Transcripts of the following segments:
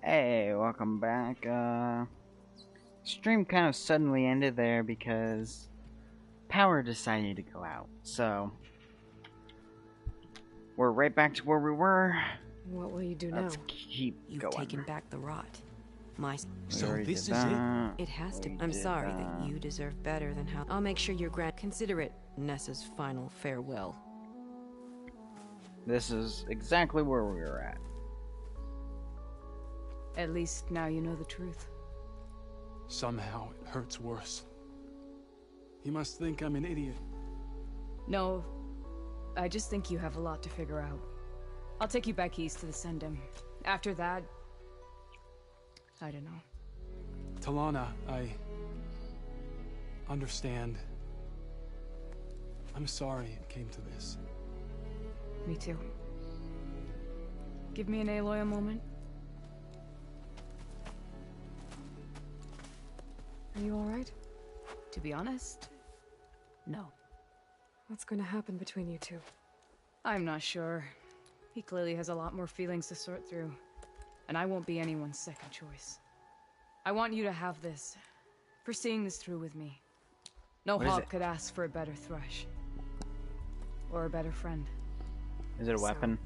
Hey, welcome back. Stream kind of suddenly ended there because power decided to go out. So, we're right back to where we were. What will you do now? Let's keep You've going. taken back the rot. So this is it? It has to. I'm sorry that you deserve better than how. I'll make sure your consider it Nessa's final farewell. This is exactly where we were at. At least now you know the truth. Somehow it hurts worse. He must think I'm an idiot. No, I just think you have a lot to figure out. I'll take you back east to the Sendem. After that, I don't know. Talana, I understand. I'm sorry it came to this. Me too. Give me an Aloy a moment. Are you alright? To be honest, no. What's going to happen between you two? I'm not sure. He clearly has a lot more feelings to sort through. And I won't be anyone's second choice. I want you to have this. For seeing this through with me. No hawk could ask for a better thrush. Or a better friend. Is it a weapon?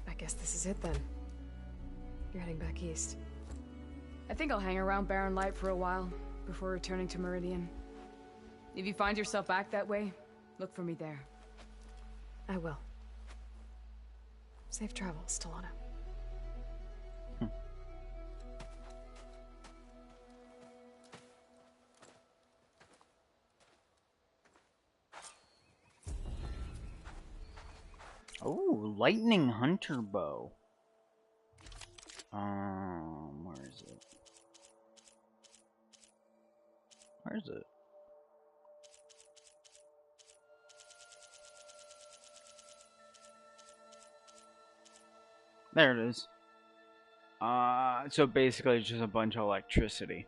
I guess this is it then. You're heading back east. I think I'll hang around Barren Light for a while, before returning to Meridian. If you find yourself back that way, look for me there. I will. Safe travels, Talana. Oh, lightning hunter bow. Where is it? Where is it? There it is. So basically it's just a bunch of electricity.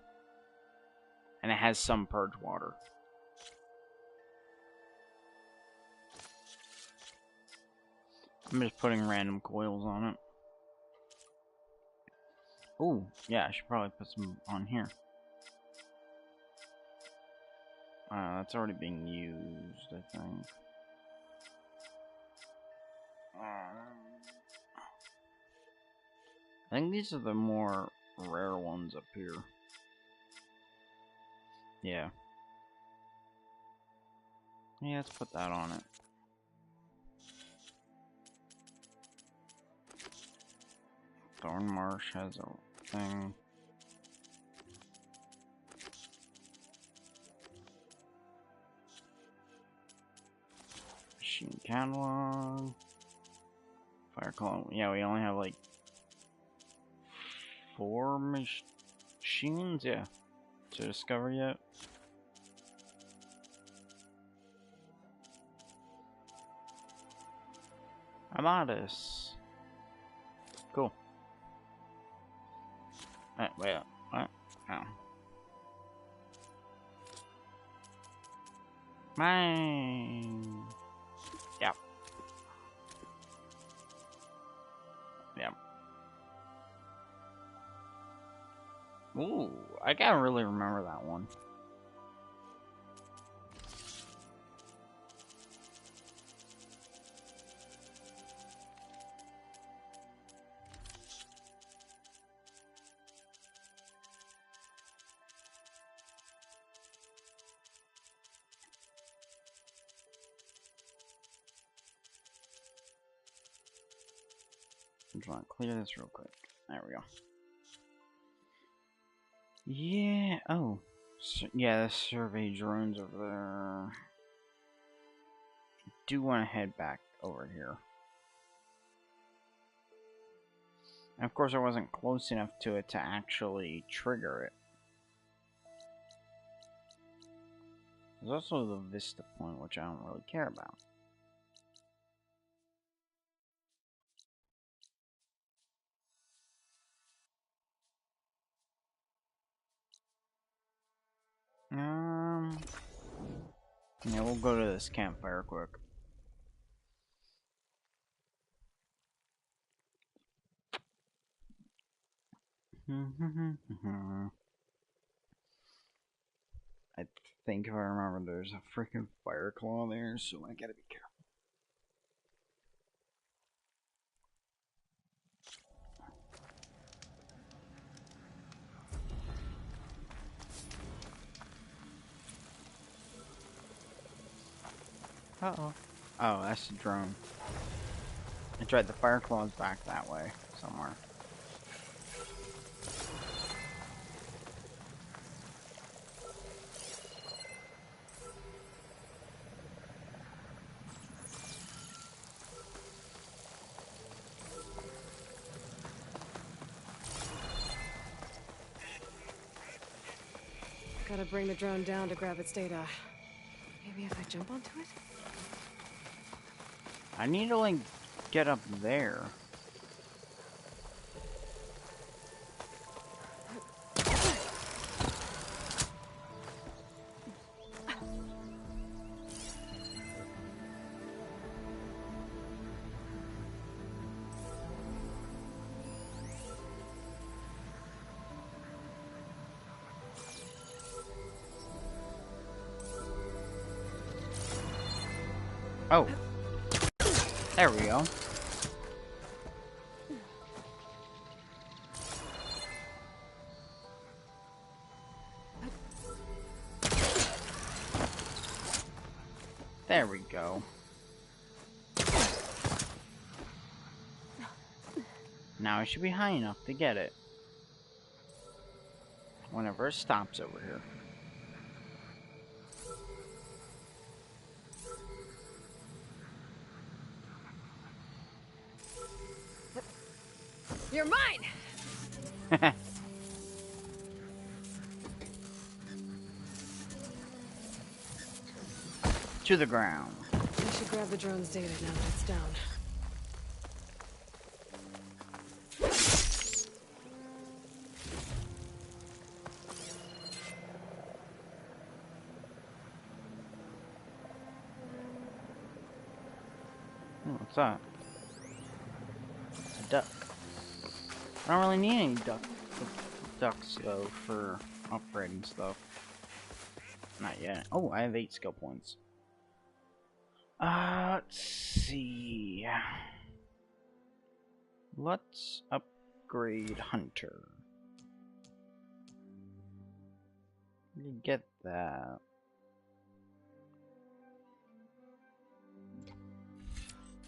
And it has some purge water. I'm just putting random coils on it. Oh, yeah, I should probably put some on here. That's already being used, I think. I think these are the more rare ones up here. Yeah. Yeah, let's put that on it. Thornmarsh has a thing. Machine catalog. Fire column. Yeah, we only have like 4 machines, yeah, to discover yet. Amadas. Cool. Wait up. What? Oh. Mine. Yep. Yep. Ooh, I gotta really remember that one. I'm trying to clear this real quick. There we go. Yeah. Oh. Yeah, the survey drones over there. I do want to head back over here. And of course, I wasn't close enough to it to actually trigger it. There's also the Vista Point, which I don't really care about. Yeah, we'll go to this campfire quick. I think if I remember, there's a freaking fire claw there, so I gotta be careful. Uh-oh. Oh, that's the drone. That's right, the fire claw's back that way, somewhere. Gotta bring the drone down to grab its data. Maybe if I jump onto it? I need to, like, get up there. Oh. There we go. There we go. Now I should be high enough to get it. Whenever it stops over here. You're mine! To the ground. I should grab the drone's data now that it's down. Oh, what's that? A duck. I don't really need any ducks though for upgrading stuff. Not yet. Oh, I have 8 skill points. Let's see. Let's upgrade Hunter. Get that.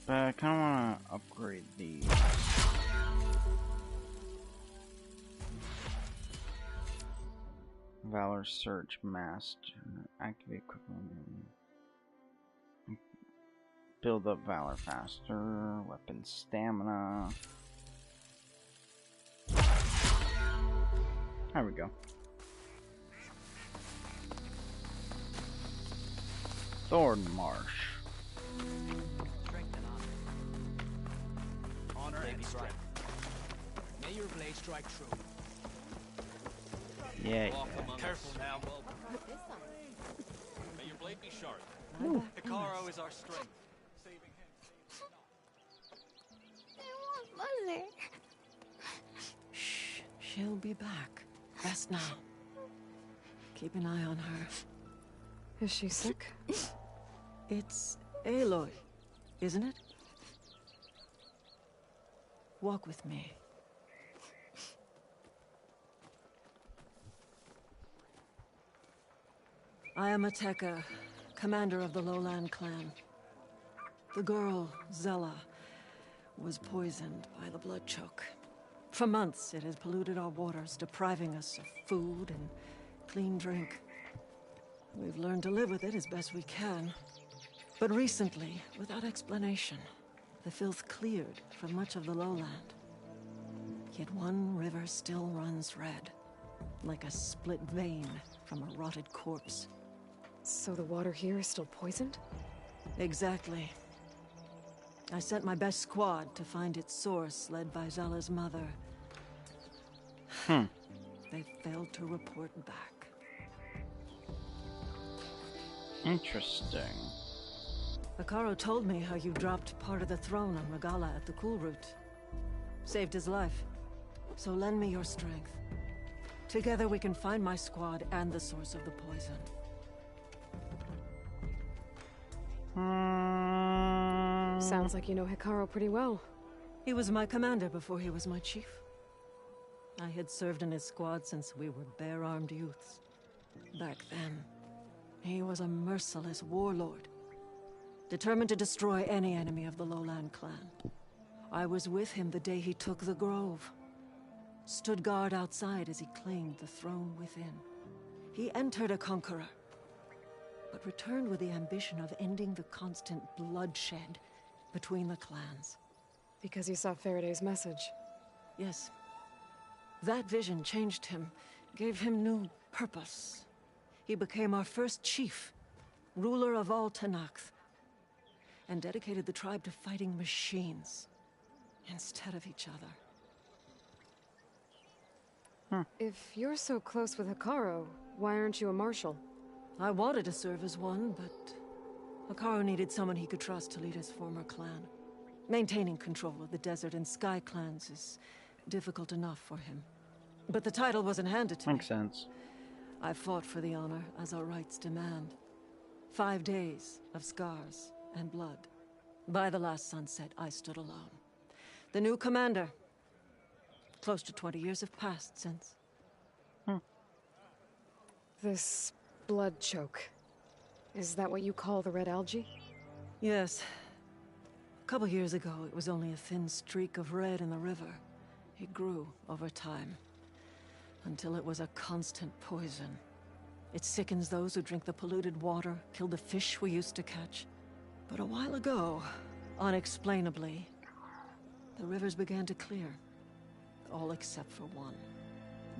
But I kind of want to upgrade these. Valor Search Master. Activate quickly. Build up Valor faster. Weapon stamina. There we go. Thorn Marsh. Honor and strength. May your blade strike true. Yeah. Careful now. May your blade be sharp. Hikaru is our strength. Saving him. I want Mother. Shh. She'll be back. Rest now. Keep an eye on her. Is she sick? It's Aloy, isn't it? Walk with me. I am Ateka, commander of the Lowland clan. The girl, Zella, was poisoned by the blood choke. For months, it has polluted our waters, depriving us of food and clean drink. We've learned to live with it as best we can. But recently, without explanation, the filth cleared from much of the lowland. Yet one river still runs red, like a split vein from a rotted corpse. So the water here is still poisoned? Exactly. I sent my best squad to find its source, led by Zella's mother. They failed to report back. Interesting. Hikaru told me how you dropped part of the throne on Regalla at the Cool Route. Saved his life. So lend me your strength. Together we can find my squad and the source of the poison. Sounds like you know Hikaru pretty well. He was my commander before he was my chief. I had served in his squad since we were bare-armed youths. Back then, he was a merciless warlord, determined to destroy any enemy of the Lowland clan. I was with him the day he took the Grove. Stood guard outside as he claimed the throne within. He entered a conqueror, but returned with the ambition of ending the constant bloodshed between the clans. Because you saw Faraday's message. Yes. That vision changed him, gave him new purpose. He became our first chief, ruler of all Tenakth, and dedicated the tribe to fighting machines instead of each other. If you're so close with Hikaru, why aren't you a marshal? I wanted to serve as one, but Hikaru needed someone he could trust to lead his former clan. Maintaining control of the desert and sky clans is difficult enough for him. But the title wasn't handed to me. Makes sense. I fought for the honor as our rights demand. 5 days of scars and blood. By the last sunset, I stood alone. The new commander. Close to 20 years have passed since. This blood choke. Is that what you call the red algae? Yes. A couple years ago, it was only a thin streak of red in the river. It grew over time, until it was a constant poison. It sickens those who drink the polluted water, killed the fish we used to catch. But a while ago, unexplainably, the rivers began to clear. All except for one.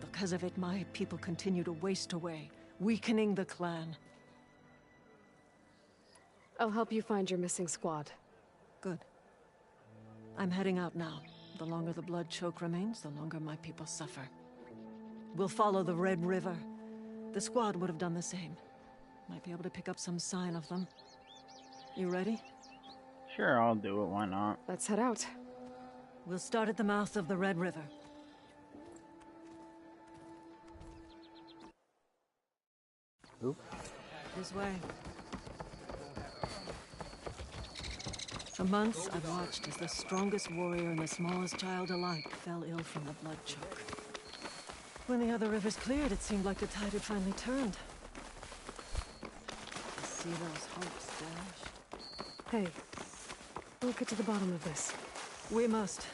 Because of it, my people continue to waste away, weakening the clan. I'll help you find your missing squad. Good. I'm heading out now. The longer the blood choke remains, the longer my people suffer. We'll follow the Red River. The squad would have done the same. Might be able to pick up some sign of them. You ready? Sure, I'll do it. Why not? Let's head out. We'll start at the mouth of the Red River. Oop. This way. For months, I've watched as the strongest warrior and the smallest child alike fell ill from the blood choke. When the other rivers cleared, it seemed like the tide had finally turned. To see those hopes dashed. Hey, we'll get to the bottom of this. We must.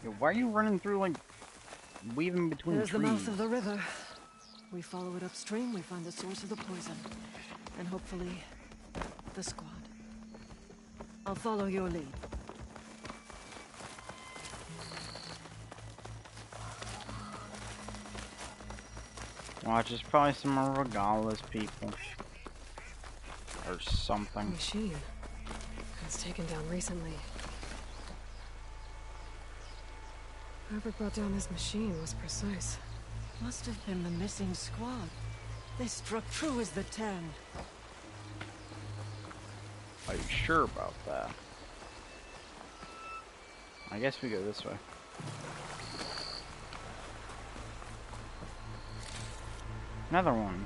Yo, why are you running through, like, weaving between There's trees? the mouth of the river. We follow it upstream, we find the source of the poison. And hopefully, the squad. I'll follow your lead. Watch, it's probably some Regala's people. Or something. Machine. It was taken down recently. Whoever brought down this machine was precise. Must have been the missing squad. They struck true as the 10. Are you sure about that? I guess we go this way. Another one.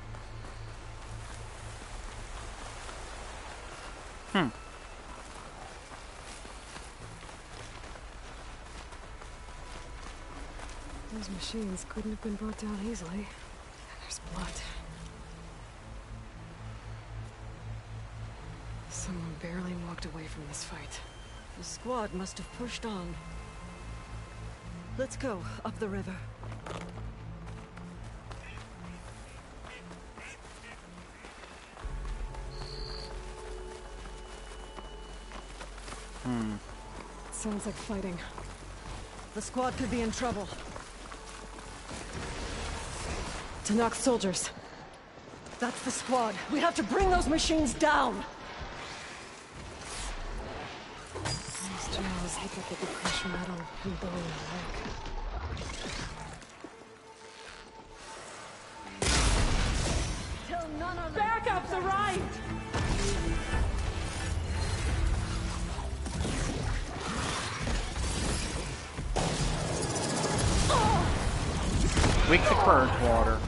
Those machines couldn't have been brought down easily. And there's blood. Someone barely walked away from this fight. The squad must have pushed on. Let's go, up the river. Sounds like fighting. The squad could be in trouble. Tenakth soldiers. That's the squad. We have to bring those machines down! Those jaws look like they could crush metal and bone alike. Back up the right! Weak to purge water.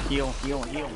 Heal, heal, heal.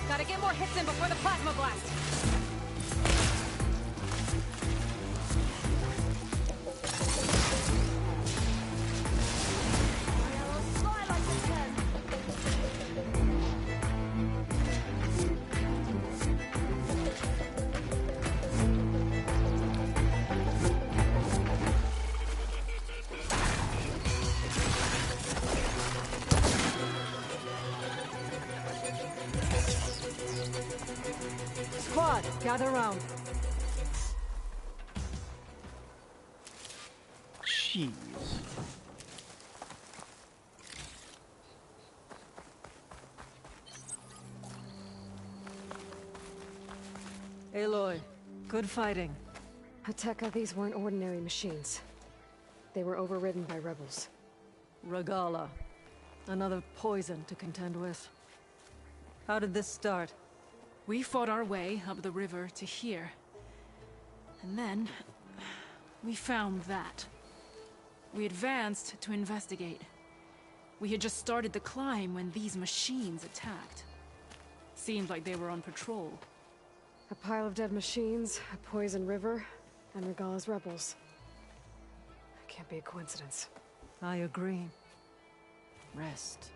Gotta get more hits in before the plasma blast. Squad, gather round. Jeez. Aloy, good fighting. Hateka, these weren't ordinary machines. They were overridden by rebels. Regalla, another poison to contend with. How did this start? We fought our way up the river to here. And then... we found that. We advanced to investigate. We had just started the climb when these machines attacked. Seemed like they were on patrol. A pile of dead machines, a poison river, and Regalla's rebels. Can't be a coincidence. I agree. Rest.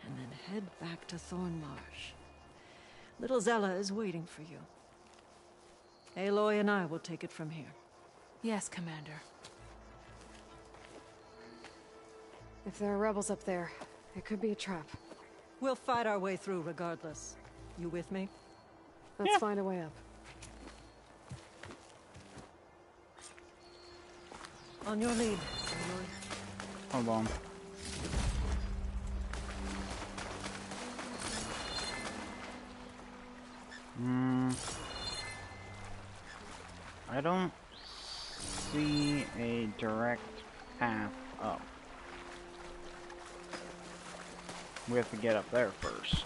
And then head back to Thornmarsh. Little Zella is waiting for you. Aloy and I will take it from here. Yes, Commander. If there are rebels up there, it could be a trap. We'll fight our way through regardless. You with me? Let's find a way up. On your lead, Aloy. Hold on. I don't see a direct path up. We have to get up there first.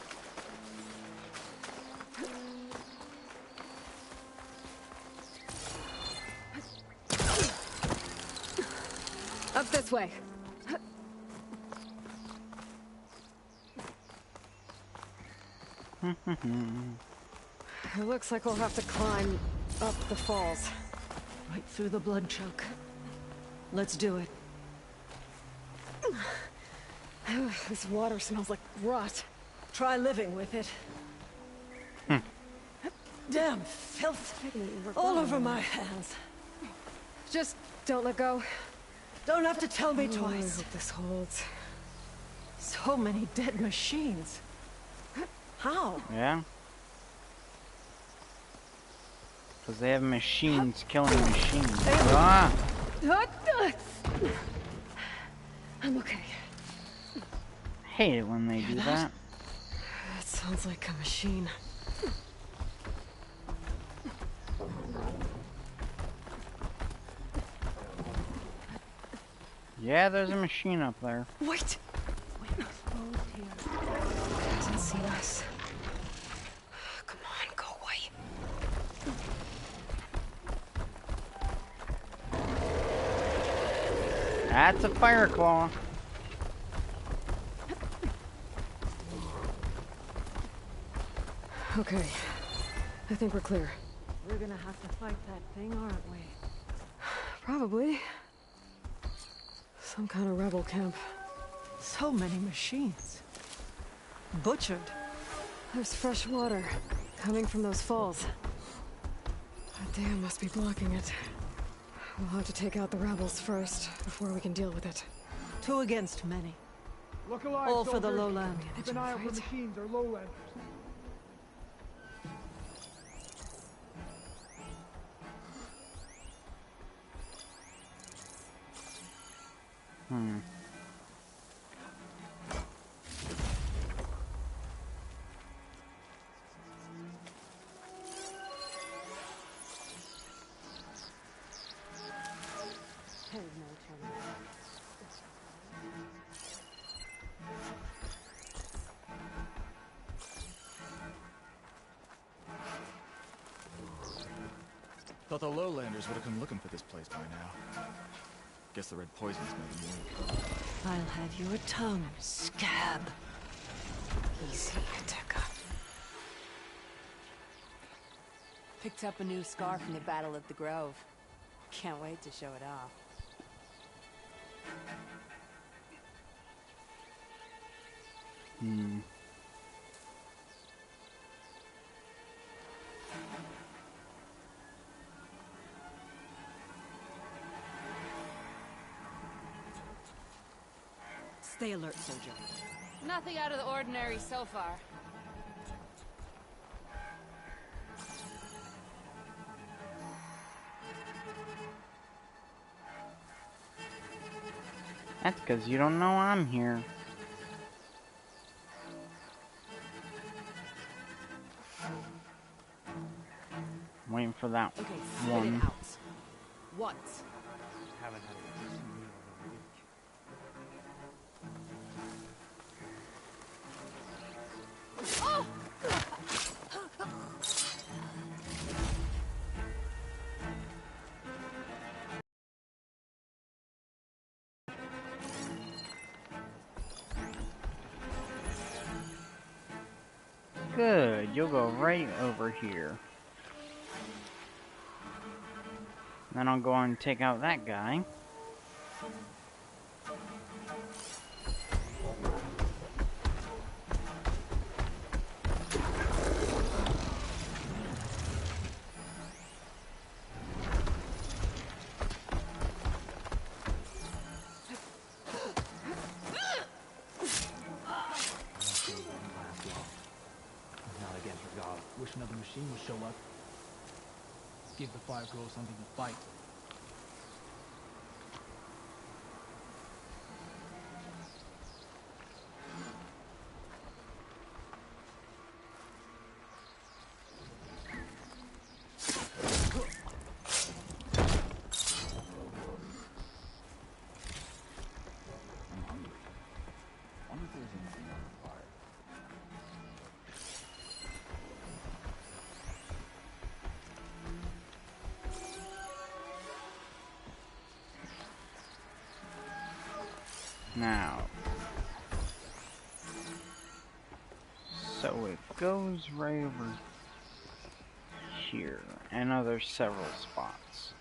Up this way. It looks like we'll have to climb up the falls. Right through the blood choke. Let's do it. This water smells like rot. Try living with it. Damn filth all over my hands. Just don't let go. Don't have to tell me Oh, I twice. hope this holds. So many dead machines. How? Yeah? Because they have machines killing machines. Ah! I'm okay. Hate it when they do that. That sounds like a machine. Yeah, there's a machine up there. Wait! Hasn't seen us. Come on, go away. That's a fire claw. Okay. I think we're clear. We're gonna have to fight that thing, aren't we? Probably. Some kind of rebel camp. So many machines. Butchered. There's fresh water coming from those falls. That dam must be blocking it. We'll have to take out the rebels first, before we can deal with it. 2 against many. Look alive, All for the soldiers. lowland. Keep an eye out for machines or lowlanders. Thought the lowlanders would have come looking for this place by now. Guess the red poison's made them move. I'll have your tongue, scab. Easy, Tekka. Picked up a new scar from the Battle of the Grove. Can't wait to show it off. Stay alert, soldier. Nothing out of the ordinary so far. That's because you don't know I'm here. Waiting for that Okay, spit one. it out. Once. Good, you'll go right over here. Then I'll go and take out that guy. Not against Regal. Wish another machine would show up. Give the fire girl something to fight. Now, so it goes right over here. I know there's several spots.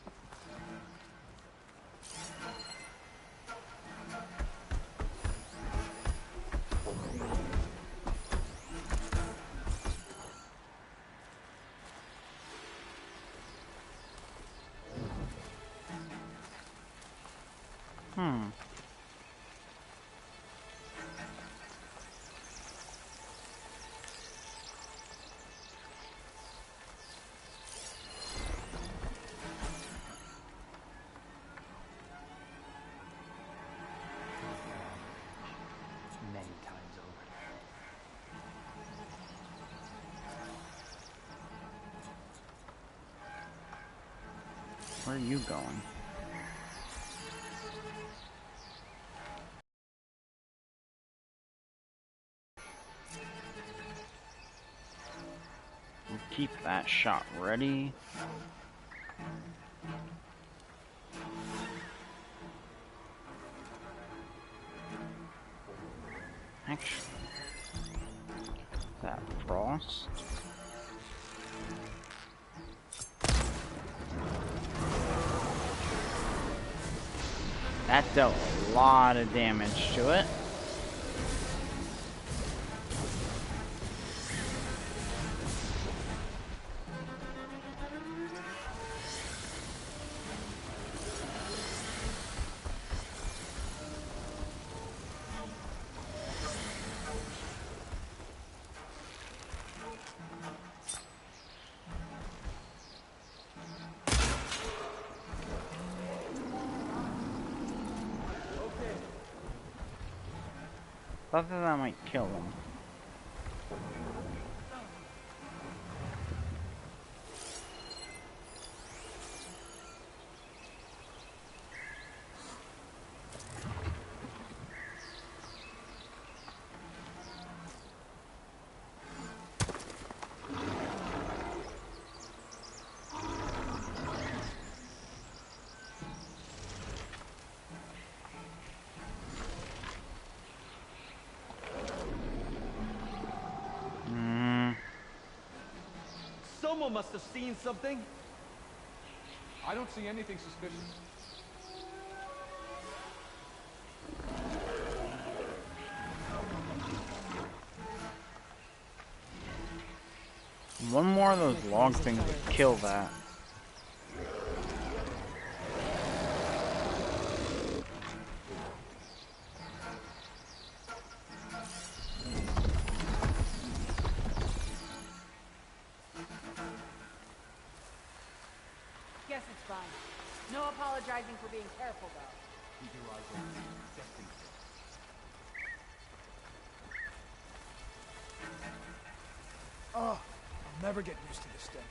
Many times over. Where are you going? Keep that shot ready. Actually, that frost. That dealt a lot of damage to it. Thought that might kill them. Someone must have seen something. I don't see anything suspicious. One more of those log things would kill that. Guess it's fine. No apologizing for being careful, though. Oh, I'll never get used to the stench.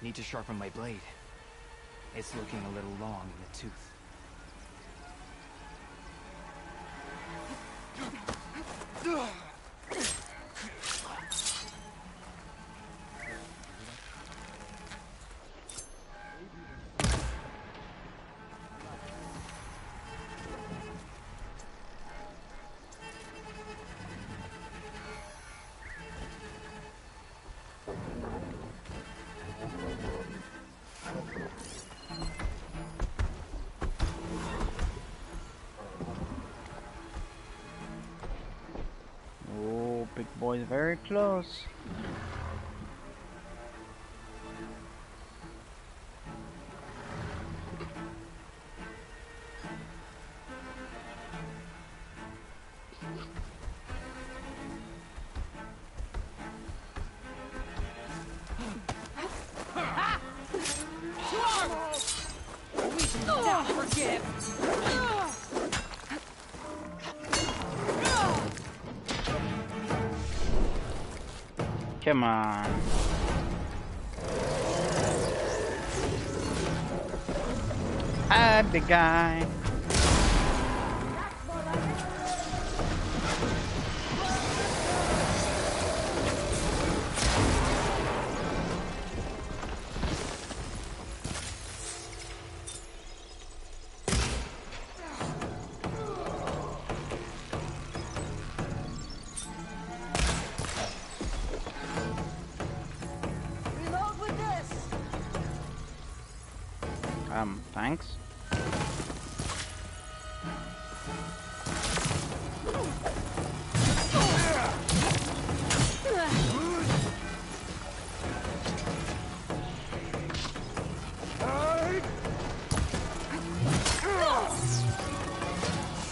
Need to sharpen my blade. It's looking a little long in the tooth. Oh, big boy's very close. Don't forgive. Come on. Hi, big guy. Reload with this. Thanks.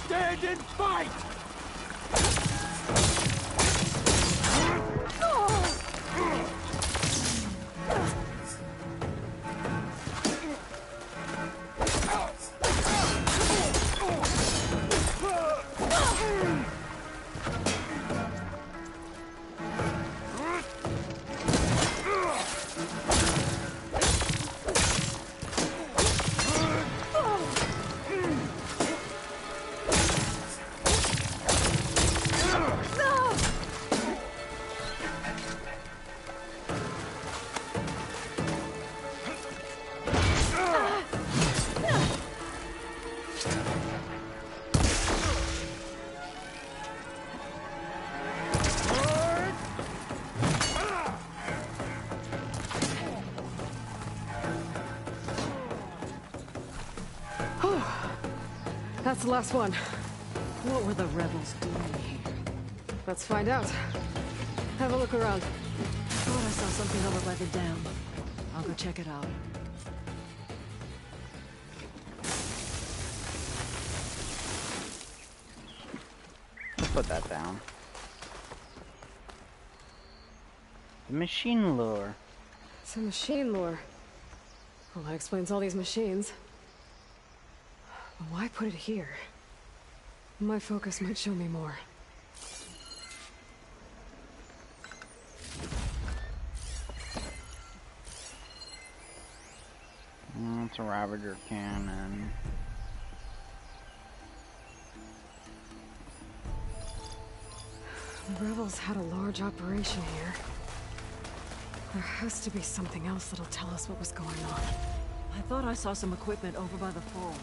Stand and fight! the last one. What were the rebels doing here? Let's find out. Have a look around. Thought I saw something over by the dam. I'll go check it out. Let's put that down. The machine lure. It's a machine lure. Well, that explains all these machines. But why put it here? My focus might show me more. It's a Ravager cannon. The rebels had a large operation here. There has to be something else that'll tell us what was going on. I thought I saw some equipment over by the falls.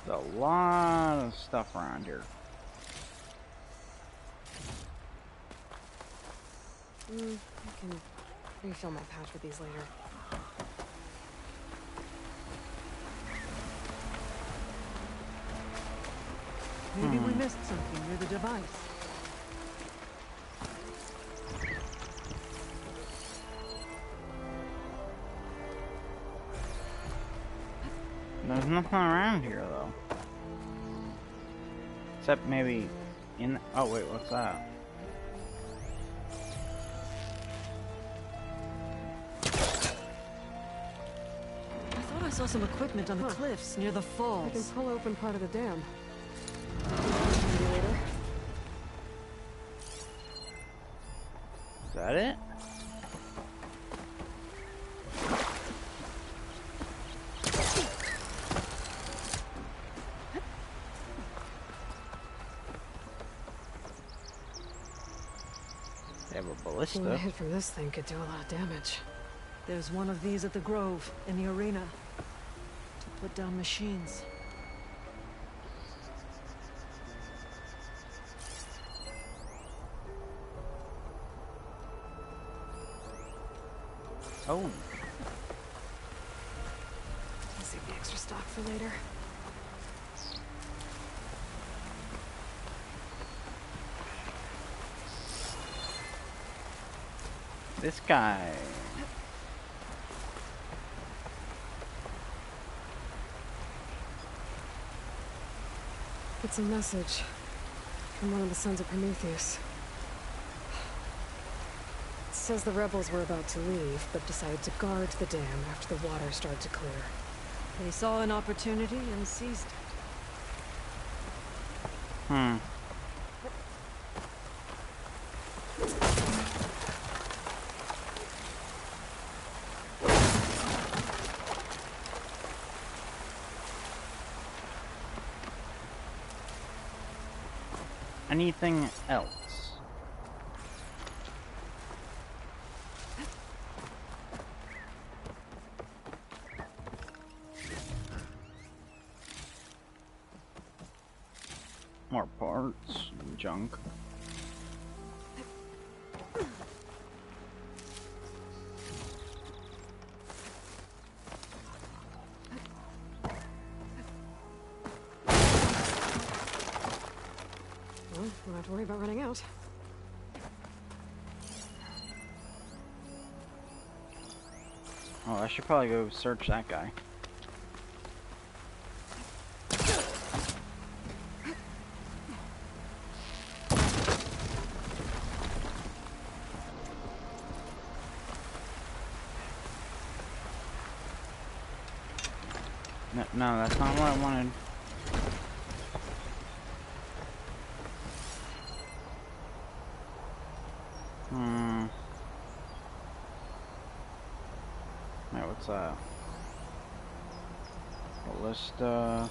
There's a lot of stuff around here. I can refill my pouch with these later. Maybe we missed something near the device. There's nothing around here though. Except maybe in... Oh wait, what's that? I thought I saw some equipment on the cliffs near the falls. I can pull open part of the dam. Maybe later. Is that it? They have a ballista. One hit from this thing could do a lot of damage. There's one of these at the Grove, in the arena. To put down machines. Oh. I'll save the extra stock for later. This guy. It's a message from one of the Sons of Prometheus. It says the rebels were about to leave, but decided to guard the dam after the water started to clear. They saw an opportunity and seized it. Anything else? More parts and junk. Well, don't have to worry about running out. Oh, I should probably go search that guy. No, that's not what I wanted. Wait, what's that? Ballista.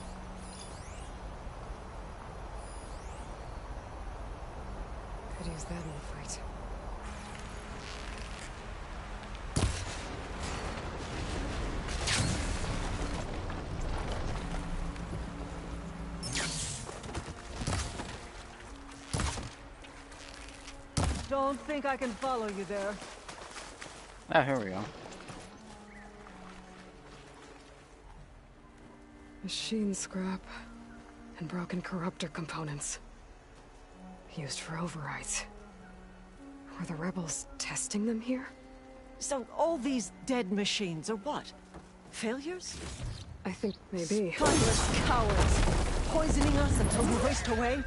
Could use that in the fight. Don't think I can follow you there. Ah, here we go. Machine scrap and broken corruptor components. Used for overrides. Were the rebels testing them here? So all these dead machines are what? Failures? I think maybe. Spineless cowards! Poisoning us until we waste away?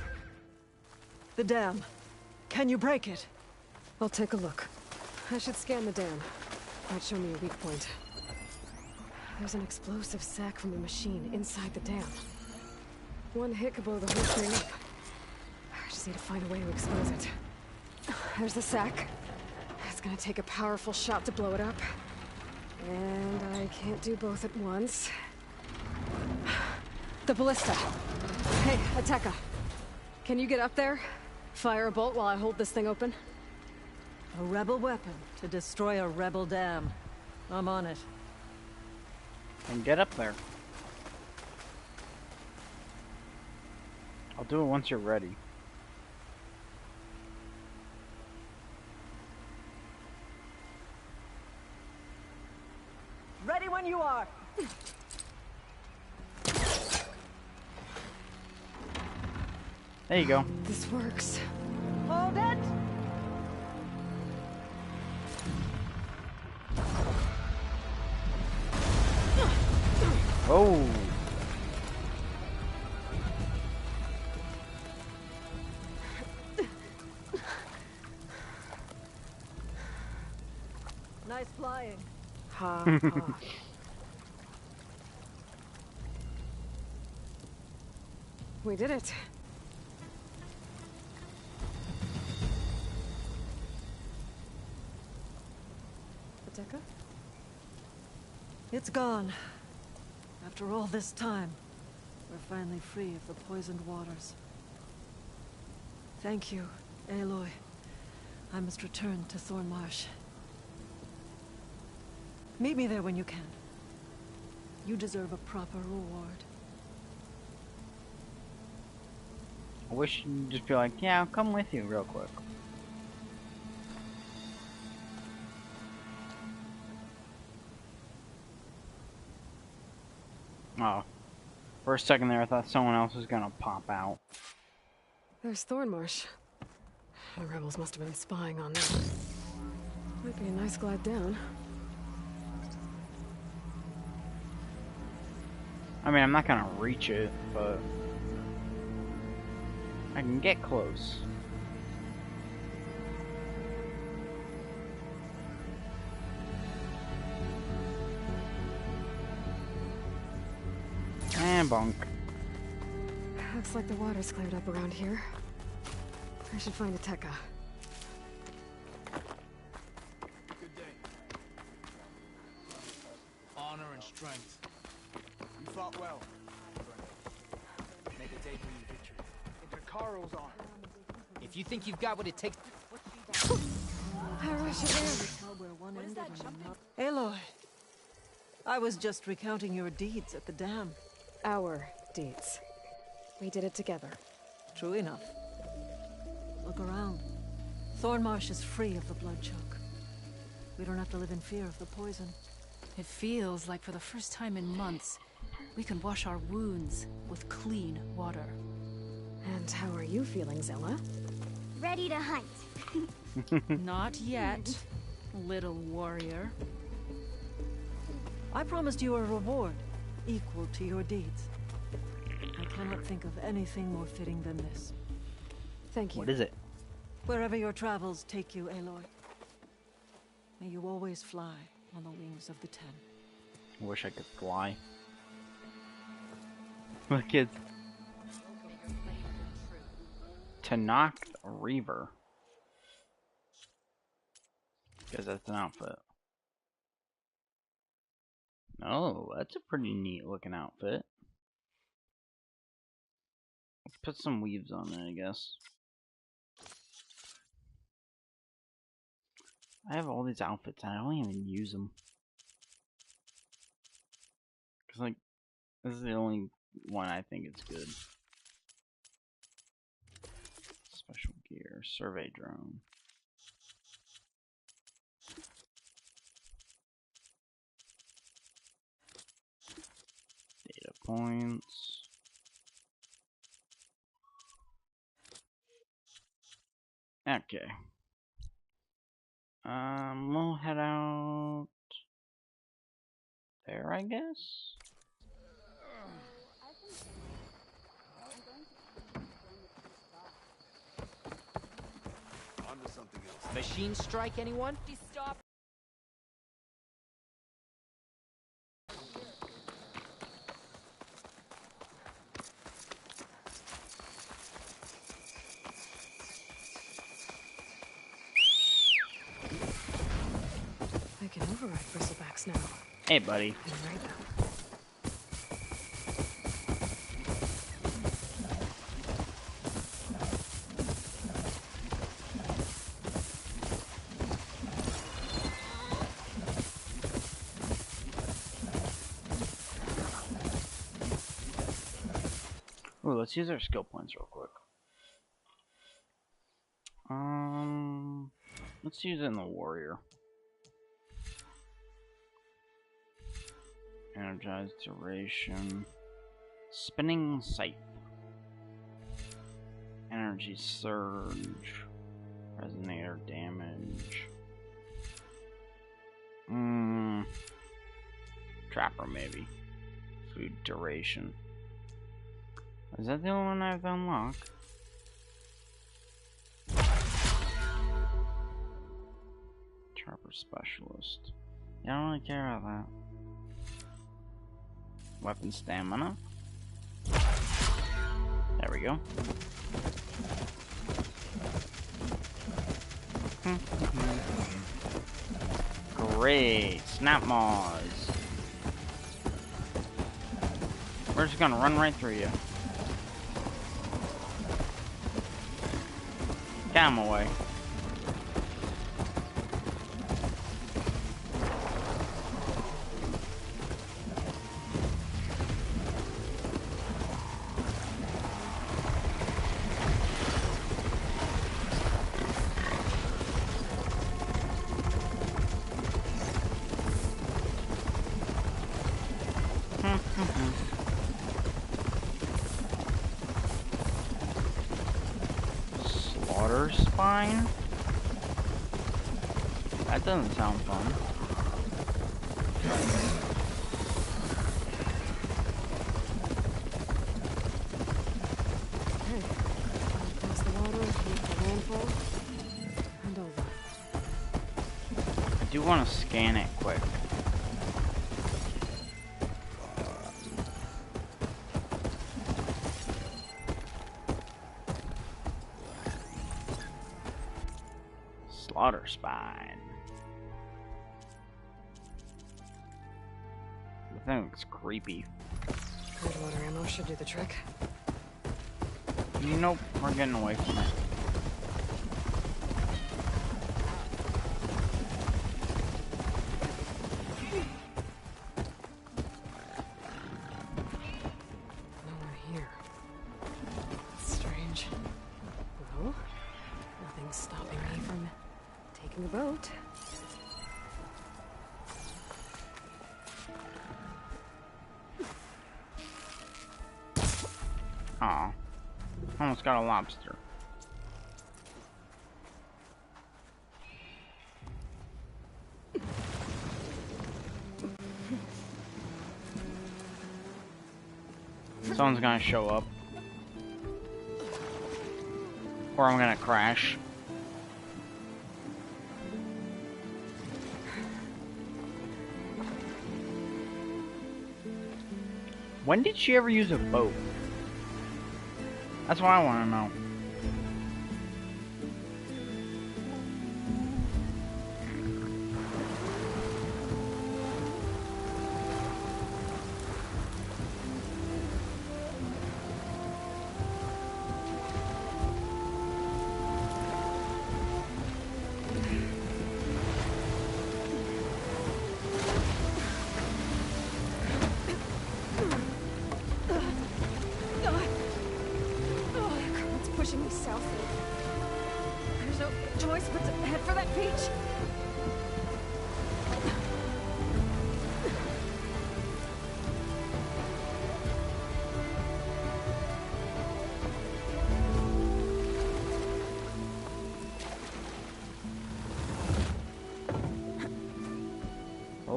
The dam. Can you break it? I'll take a look. I should scan the dam. Might show me a weak point. There's an explosive sac from the machine inside the dam. One hit could blow the whole thing up. I just need to find a way to expose it. There's the sac. It's gonna take a powerful shot to blow it up. And I can't do both at once. The ballista. Hey, Ateka. Can you get up there? Fire a bolt while I hold this thing open? A rebel weapon to destroy a rebel dam. I'm on it. And get up there. I'll do it once you're ready. Ready when you are. There you go. This works. Hold it! Oh. Nice flying. Ha ha. We did it. Ateka? It's gone. After all this time, we're finally free of the poisoned waters. Thank you, Aloy. I must return to Thornmarsh. Meet me there when you can. You deserve a proper reward. I wish you'd just be like, yeah, I'll come with you real quick. Oh. For a second there, I thought someone else was gonna pop out. There's Thornmarsh. The rebels must have been spying on them. Might be a nice glide down. I mean, I'm not gonna reach it, but I can get close. And bonk. Looks like the water's cleared up around here. I should find Ateka. Good day. Honor and strength. You fought well. May the day bring you victory. Into Carl's honor. If you think you've got what it takes... Aloy, I was just recounting your deeds at the dam. Our deeds. We did it together. True enough. Look around. Thornmarsh is free of the blood choke. We don't have to live in fear of the poison. It feels like for the first time in months, we can wash our wounds with clean water. And how are you feeling, Zella? Ready to hunt. Not yet, little warrior. I promised you a reward equal to your deeds. I cannot think of anything more fitting than this. Thank you. What is it? Wherever your travels take you, Aloy. May you always fly on the wings of the Ten. I wish I could fly. Look, kids. Tanakh Reaver. Because that's an outfit. Oh, that's a pretty neat looking outfit. Let's put some weaves on it, I guess. I have all these outfits and I don't even use them. Cause like, this is the only one I think it's good. Special gear, survey drone. data points. Okay. We'll head out there, I guess. On to something else. Machine strike, anyone? Stop. I can override bristlebacks now. Hey, buddy. And ride them. Ooh, let's use our skill points real quick. Let's use it in the warrior. Energized duration. Spinning scythe. Energy surge. Resonator damage. Trapper maybe. Food duration. Is that the only one I have to unlock? Trapper specialist. Yeah, I don't really care about that. Weapon stamina. There we go. Great. Snap maws. We're just gonna run right through you. Get him away. Slaughter spine? That doesn't sound fun. Okay. Across the water, make the landfall, and over. I do want to scan it quick. Slaughter spine. The thing looks creepy. Cold water ammo should do the trick. Nope, we're getting away from it. No one here. That's strange. Well, nothing's stopping me from taking a boat. Aw. Almost got a lobster. Someone's gonna show up. Or I'm gonna crash. When did she ever use a boat? That's what I want to know. Pushing me south. There's no choice but to head for that beach.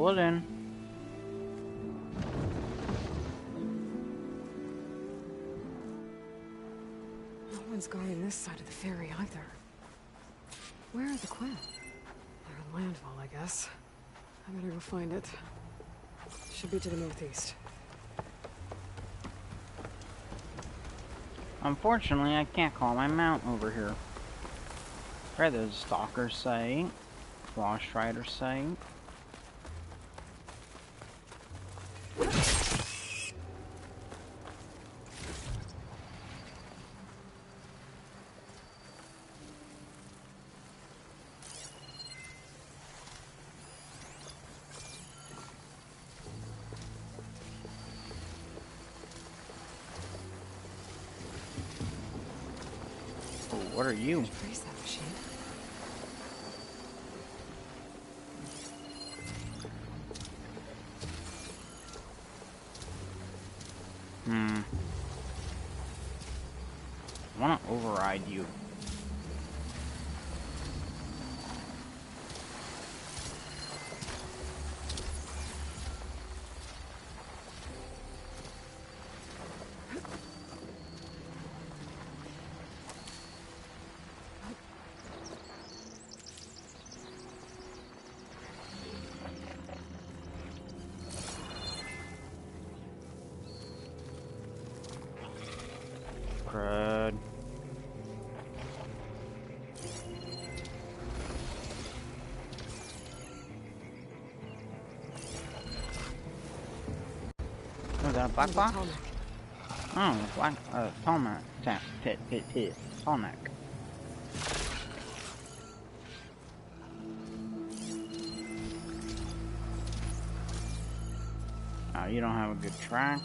Pull it in. No one's guarding this side of the ferry either. Where are the Quinn? They're in landfall, I guess. I better go find it. Should be to the northeast. Unfortunately, I can't call my mount over here. Right, there's Stalker's site, Lost Rider's site. What are you? Trace that machine. I want to override you. Crud. Was that a black box? Oh, black, Tallneck. Tallneck. Oh, you don't have a good track.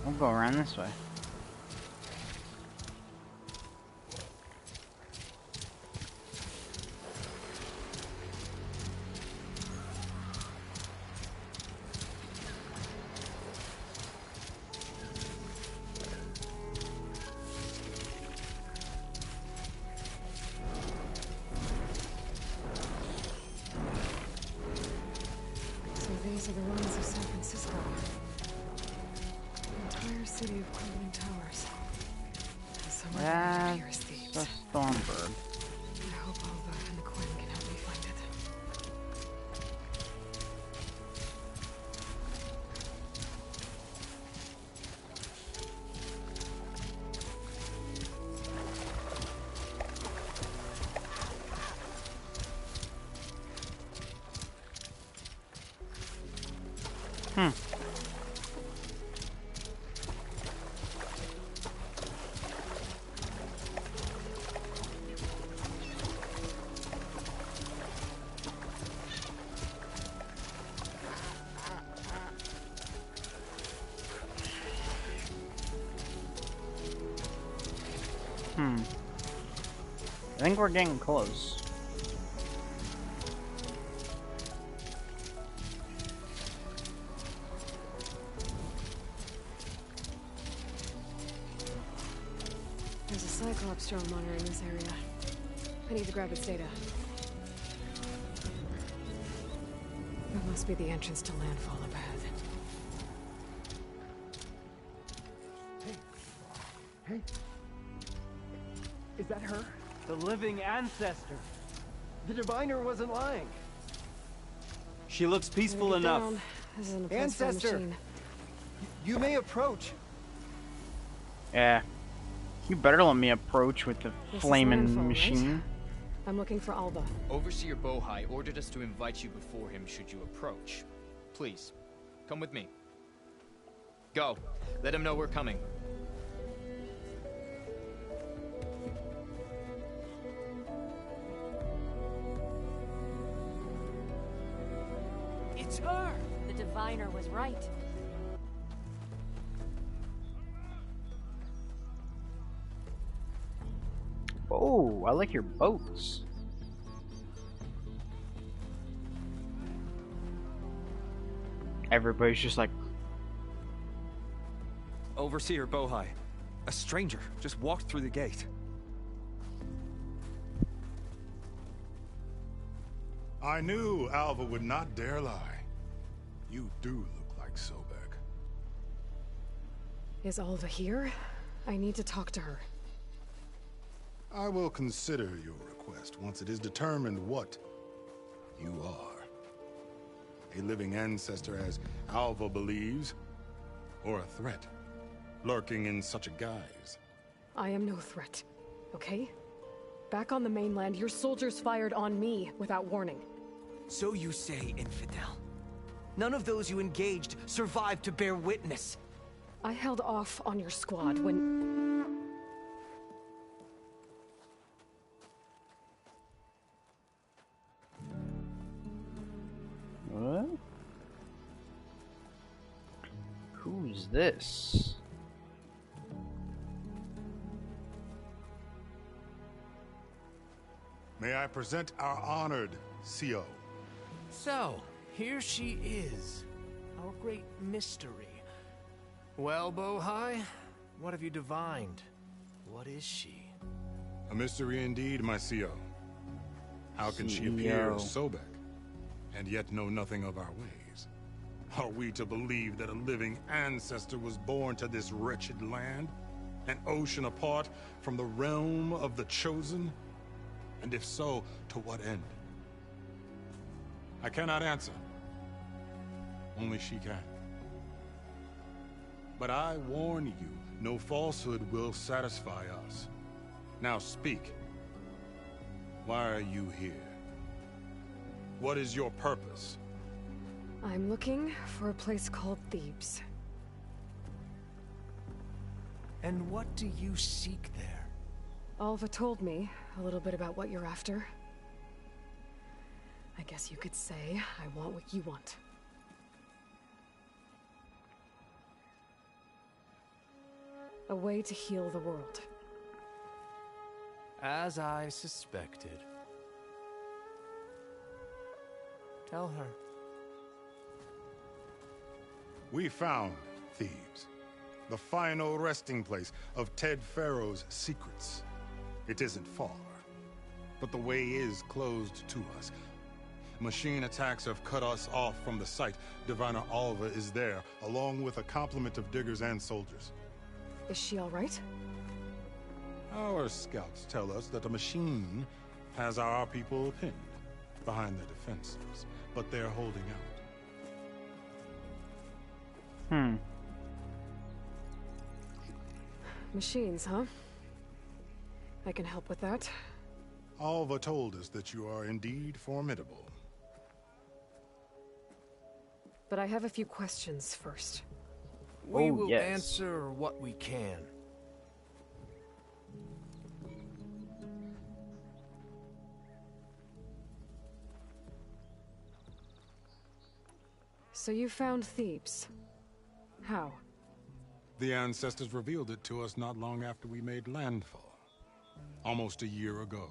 We'll go around this way. So these are the ruins of San Francisco. Entire city of crumbling towers. And somewhere That's here is Thebes. a Stormbird. I hope Alva and the Quinn can help me find it. I think we're getting close. There's a Cyclops drone monitoring this area. I need to grab its data. That must be the entrance to landfall up ahead. Hey. Is that her? The living ancestor. The diviner wasn't lying. She looks peaceful enough. Down. This isn't a place for a Ancestor! machine. You may approach. Yeah. You better let me approach with the This is flaming landfall, right? machine. I'm looking for Alba. Overseer Bohai ordered us to invite you before him should you approach. Please, come with me. Go. Let him know we're coming. It's her! The diviner was right. Oh, I like your boats. Everybody's just like, Overseer Bohai. A stranger just walked through the gate. I knew Alva would not dare lie. You do look like Sobek. Is Alva here? I need to talk to her. I will consider your request once it is determined what you are. A living ancestor, as Alva believes, or a threat, lurking in such a guise. I am no threat, okay? Back on the mainland, your soldiers fired on me without warning. So you say, Infidel. None of those you engaged survived to bear witness. I held off on your squad when... what? Who's this? May I present our honored CO. So, here she is, our great mystery. Well, Bohai, what have you divined? What is she? A mystery indeed, my CO. How can she appear as Sobek, and yet know nothing of our ways? Are we to believe that a living ancestor was born to this wretched land? An ocean apart from the realm of the Chosen? And if so, to what end? I cannot answer. Only she can. But I warn you, no falsehood will satisfy us. Now speak. Why are you here? What is your purpose? I'm looking for a place called Thebes. And what do you seek there? Alva told me a little bit about what you're after. I guess you could say I want what you want. A way to heal the world. As I suspected. Tell her. We found Thebes, the final resting place of Ted Pharaoh's secrets. It isn't far, but the way is closed to us. Machine attacks have cut us off from the site. Diviner Alva is there, along with a complement of diggers and soldiers. Is she all right? Our scouts tell us that a machine has our people pinned behind their defenses, but they're holding out. Machines, huh? I can help with that. Alva told us that you are indeed formidable. But I have a few questions first. We will answer what we can. So you found Thebes. How? The ancestors revealed it to us not long after we made landfall. Almost a year ago.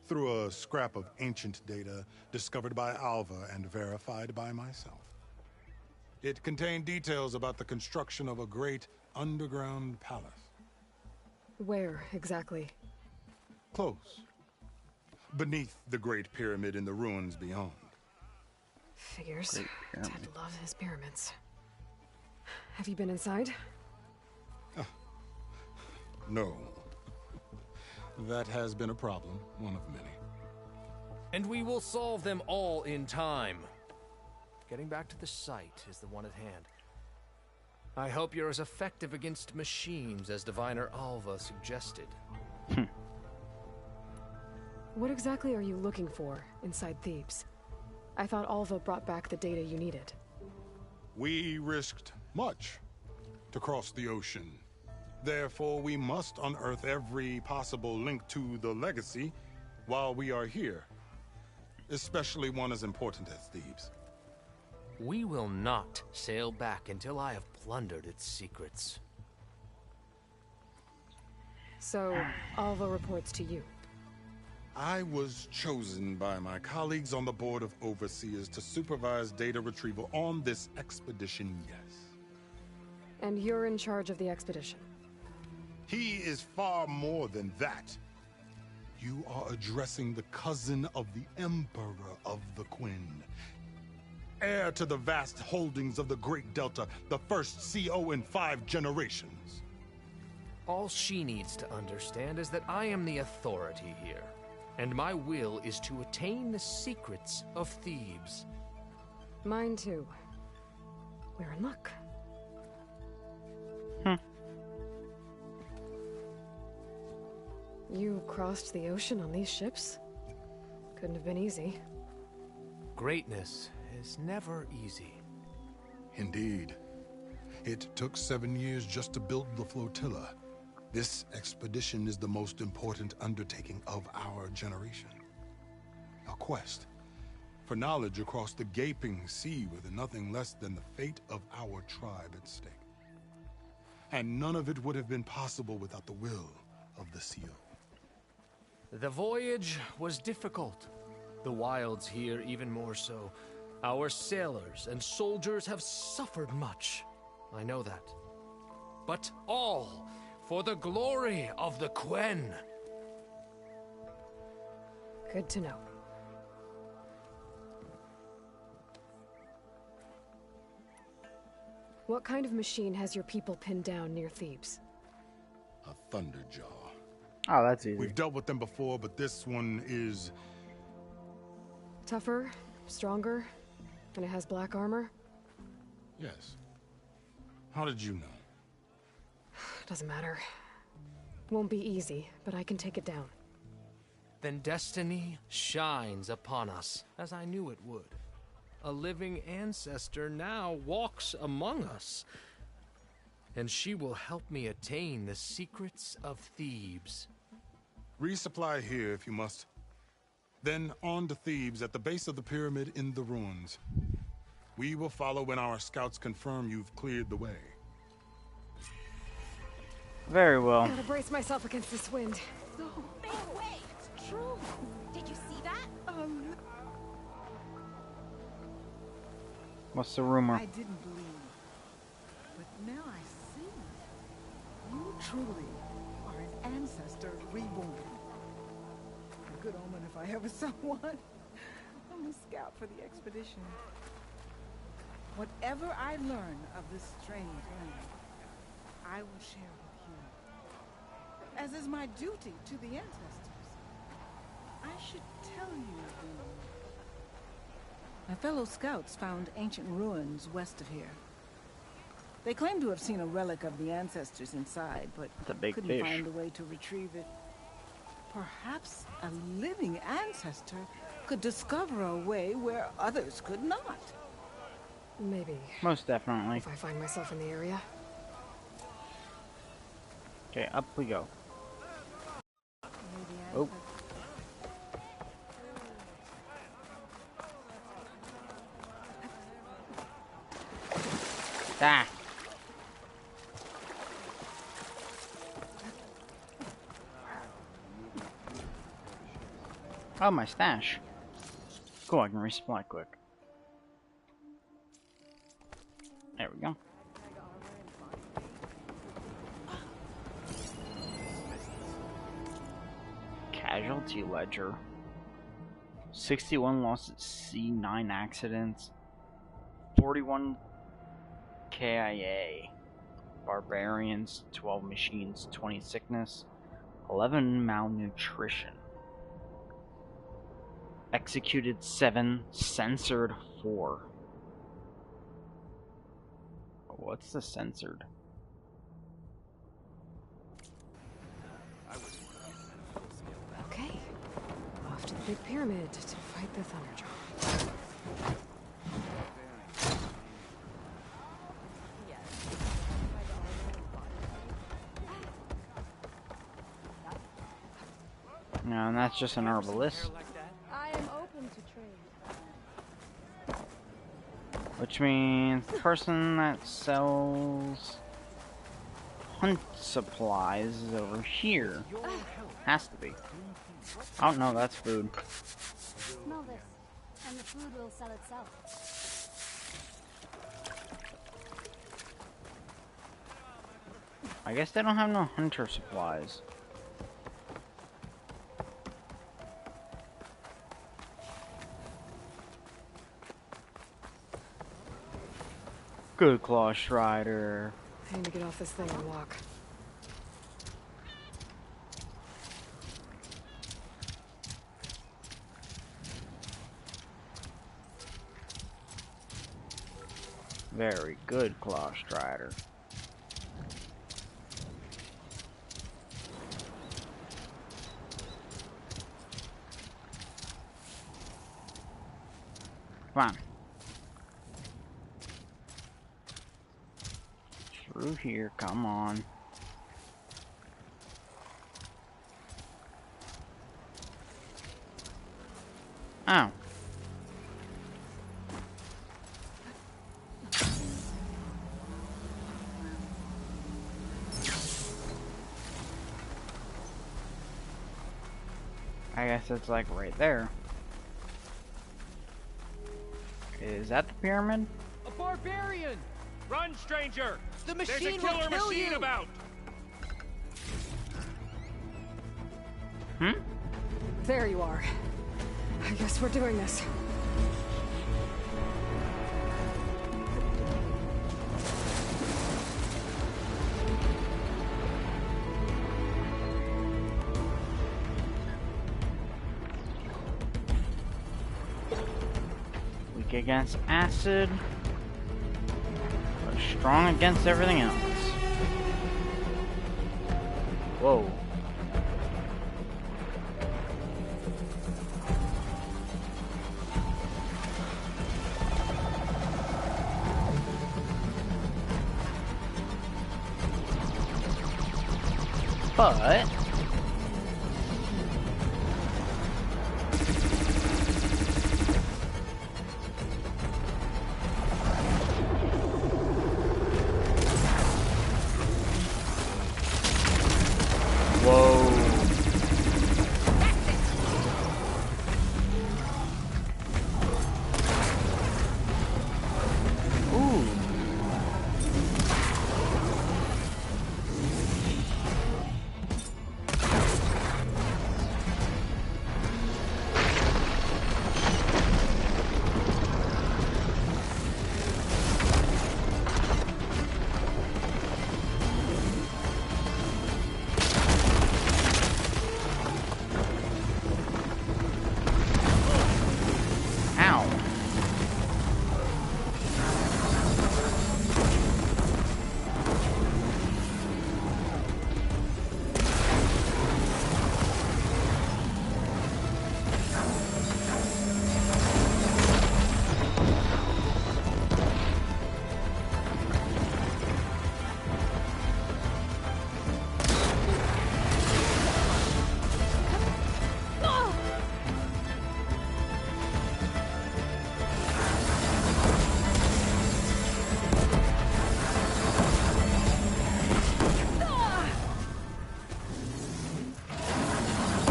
Through a scrap of ancient data discovered by Alva and verified by myself. It contained details about the construction of a great underground palace. Where, exactly? Close. Beneath the Great Pyramid in the ruins beyond. Figures. Ted loves his pyramids. Have you been inside? No. That has been a problem, one of many. And we will solve them all in time. Getting back to the site is the one at hand. I hope you're as effective against machines as Diviner Alva suggested. What exactly are you looking for inside Thebes? I thought Alva brought back the data you needed. We risked much to cross the ocean. Therefore, we must unearth every possible link to the legacy while we are here. Especially one as important as Thebes. We will not sail back until I have plundered its secrets. So, Alva reports to you. I was chosen by my colleagues on the Board of Overseers to supervise data retrieval on this expedition, yes. And you're in charge of the expedition? He is far more than that. You are addressing the cousin of the Emperor of the Quen, heir to the vast holdings of the Great Delta, the first CO in 5 generations. All she needs to understand is that I am the authority here, and my will is to attain the secrets of Thebes. Mine too. We're in luck. You crossed the ocean on these ships? Couldn't have been easy. Greatness is never easy. Indeed. It took 7 years just to build the flotilla. This expedition is the most important undertaking of our generation. A quest for knowledge across the gaping sea with nothing less than the fate of our tribe at stake. And none of it would have been possible without the will of the CO. The voyage was difficult. The wilds here even more so. Our sailors and soldiers have suffered much. I know that. But all for the glory of the Quen. Good to know. What kind of machine has your people pinned down near Thebes? A Thunderjaw. Oh, that's easy. We've dealt with them before, but this one is... Tougher, stronger, and it has black armor? Yes. How did you know? Doesn't matter. Won't be easy, but I can take it down. Then destiny shines upon us, as I knew it would. A living ancestor now walks among us, and she will help me attain the secrets of Thebes. Resupply here if you must. Then on to Thebes at the base of the pyramid in the ruins. We will follow when our scouts confirm you've cleared the way. Very well. Gotta brace myself against this wind. No, wait! It's true! Did you see that? What's the rumor? I didn't believe, but now I see. You truly are an ancestor reborn. A good omen if I ever saw one. I'm a scout for the expedition. Whatever I learn of this strange land, I will share with you, as is my duty to the ancestors. I should tell you, though. My fellow scouts found ancient ruins west of here. They claim to have seen a relic of the ancestors inside, but couldn't find a way to retrieve it. Perhaps a living ancestor could discover a way where others could not. Maybe. Most definitely. If I find myself in the area. Okay, up we go. Oh. Ah. Oh, my stash. Cool, I can resupply quick. There we go. Casualty ledger. 61 lost at sea, 9 accidents. 41 KIA. Barbarians, 12 machines, 20 sickness. 11 malnutrition. Executed 7, censored 4. What's the censored? Okay. Off to the big pyramid to fight the Thunderjaw. No, and that's just an herbalist. I am open to trade. Which means the person that sells hunt supplies is over here. Has to be. Oh no, that's food. Smell this, and the food will sell itself. I guess they don't have no hunter supplies. Good Claw Strider. I need to get off this thing and walk. Very good, Claw Strider. Come on. Through here, come on. Oh. I guess it's like right there. Is that the pyramid? A barbarian! Run, stranger! The There's a machine killer will kill machine you! about! Hmm? There you are. I guess we're doing this. Weak against acid, but strong against everything else. Whoa. But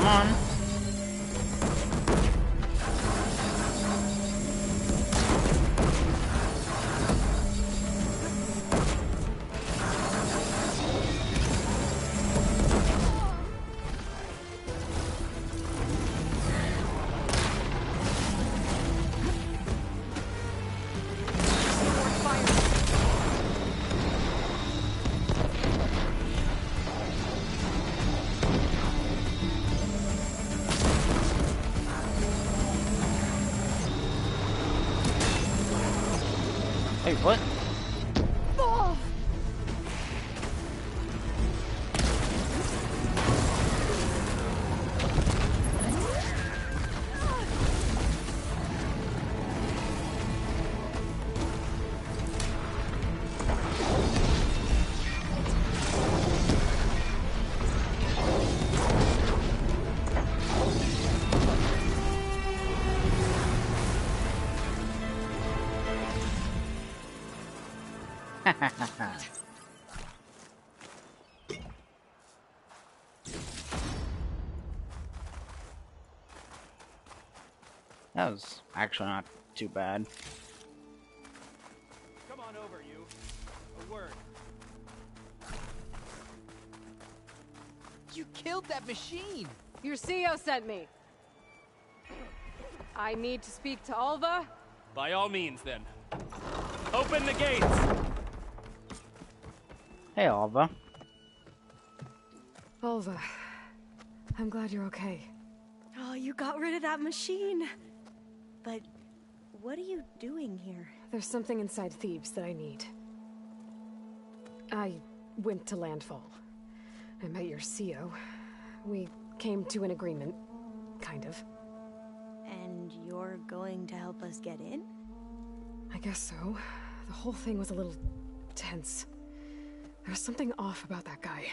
come on. Hey, what? That was actually not too bad. Come on over, you. A word. You killed that machine! Your CEO sent me. I need to speak to Alva. By all means, then. Open the gates! Hey, Alva. Alva, I'm glad you're okay. Oh, you got rid of that machine. But what are you doing here? There's something inside Thebes that I need. I went to Landfall. I met your CEO. We came to an agreement, kind of. And you're going to help us get in? I guess so. The whole thing was a little tense. There's something off about that guy.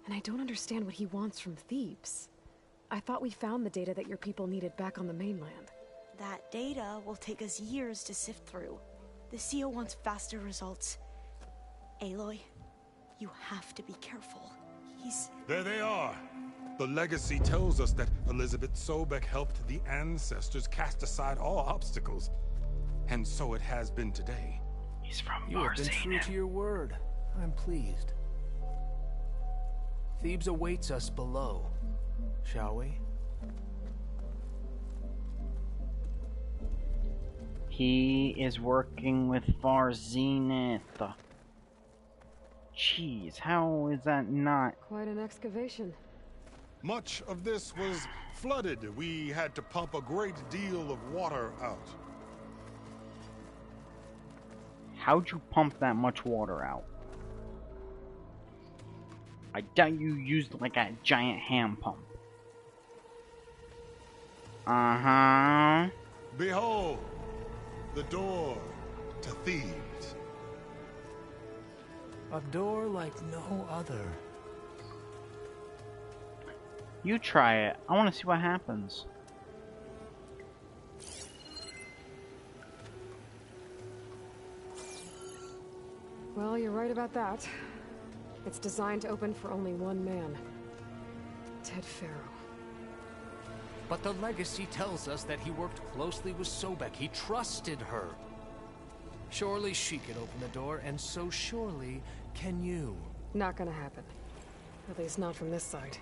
And I don't understand what he wants from Thebes. I thought we found the data that your people needed back on the mainland. That data will take us years to sift through. The CEO wants faster results. Aloy, you have to be careful. There they are! The legacy tells us that Elizabeth Sobek helped the ancestors cast aside all obstacles. And so it has been today. He's from You have been true to your word. I'm pleased. Thebes awaits us below, shall we? He is working with Far Zenith. Jeez, how is that not? Quite an excavation. Much of this was flooded. We had to pump a great deal of water out. How'd you pump that much water out? I doubt you used like a giant hand pump. Uh-huh. Behold, the door to Thebes. A door like no other. You try it. I want to see what happens. Well, you're right about that. It's designed to open for only one man. Ted Faro. But the legacy tells us that he worked closely with Sobek. He trusted her. Surely she could open the door, and so surely can you. Not gonna happen. At least not from this side.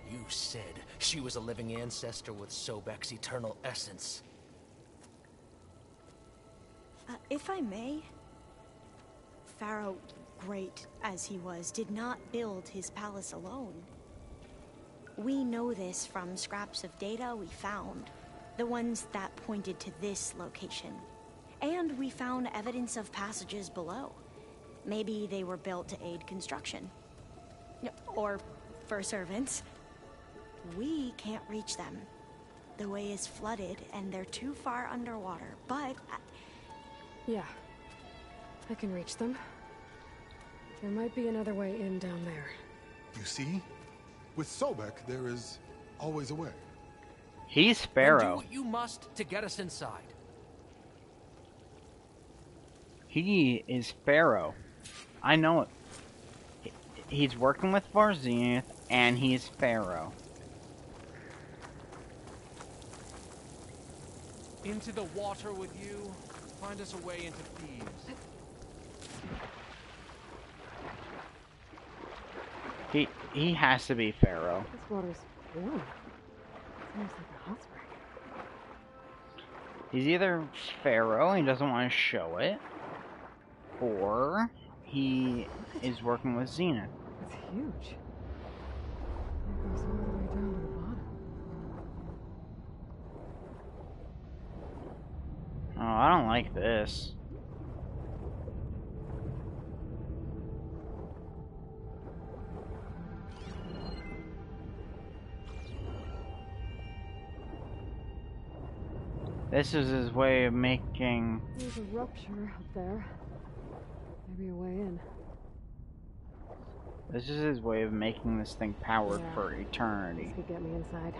You said she was a living ancestor with Sobek's eternal essence. If I may, Pharaoh, great as he was, did not build his palace alone. We know this from scraps of data we found, the ones that pointed to this location. And we found evidence of passages below. Maybe they were built to aid construction. Or for servants. We can't reach them. The way is flooded and they're too far underwater, but... Yeah. I can reach them. There might be another way in down there. You see? With Sobek, there is always a way. He's And do Pharaoh. what you must to get us inside. He is Pharaoh. I know it. He's working with Far Zenith, and he's Pharaoh. Into the water with you. Find us a way into Thebes. He has to be Pharaoh. This water's warm. Seems like a hot spring. He's either Pharaoh and he doesn't want to show it, or he is working with Zenith. It's huge. It goes all the way down to the bottom. Oh, I don't like this. This is his way of making... There's a rupture up there. Maybe a way in. This is his way of making this thing powered for eternity. This could get me inside.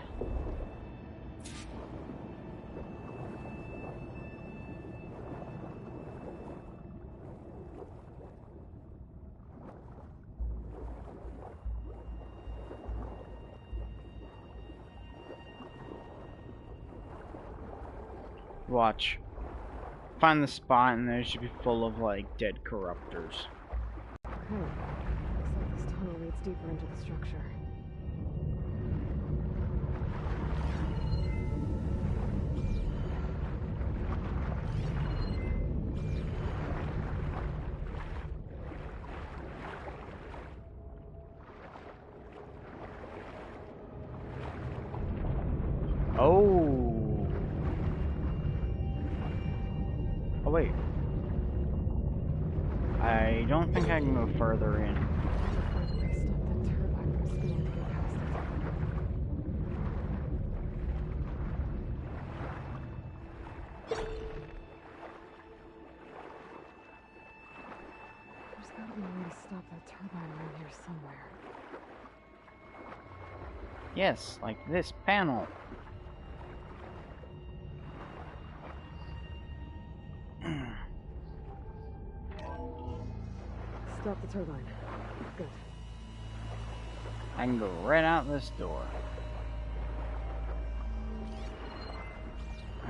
Watch. Find the spot and there should be full of like dead corruptors. Okay. Looks like this tunnel leads deeper into the structure. Oh. Oh wait. I don't think I can go further in. There's gotta be a way to stop that turbine around here somewhere. Yes, like this panel. Stop the turbine. Good. I can go right out this door.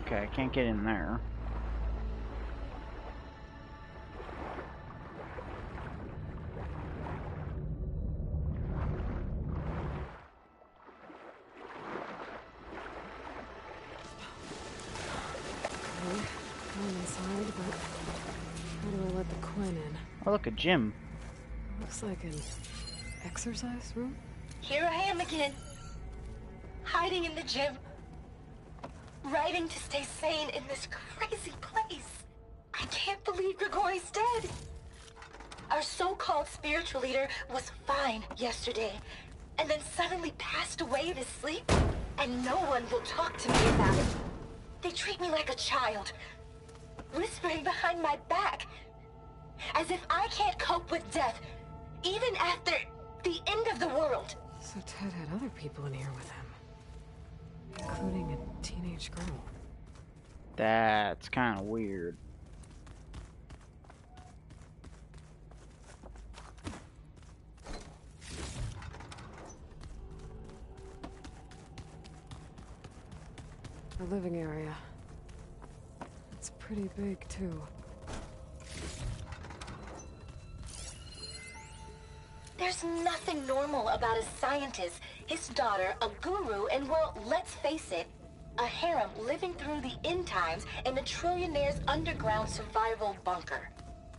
Okay, I can't get in there. Okay, I'm inside, but how do I let the Quinn in? Oh, look, a gym. Looks like an exercise room? Here I am again. Hiding in the gym. Writing to stay sane in this crazy place. I can't believe Grigori's dead. Our so-called spiritual leader was fine yesterday, and then suddenly passed away in his sleep, and no one will talk to me about it. They treat me like a child, whispering behind my back, as if I can't cope with death, even after the end of the world. So Ted had other people in here with him, including a teenage girl. That's kind of weird. The living area. It's pretty big, too. There's nothing normal about a scientist, his daughter, a guru, and well, let's face it, a harem living through the end times in a trillionaire's underground survival bunker.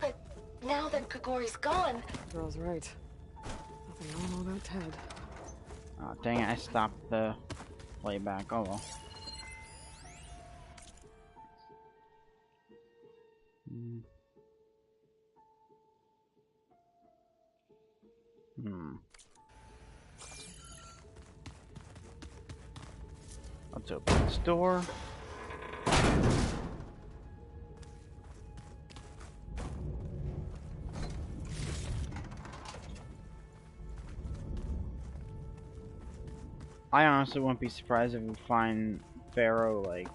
But now that Grigori's gone... The girl's right. Nothing normal about Ted. Oh, dang it, I stopped the playback. Oh well. Let's open this door. I honestly wouldn't be surprised if we find Pharaoh like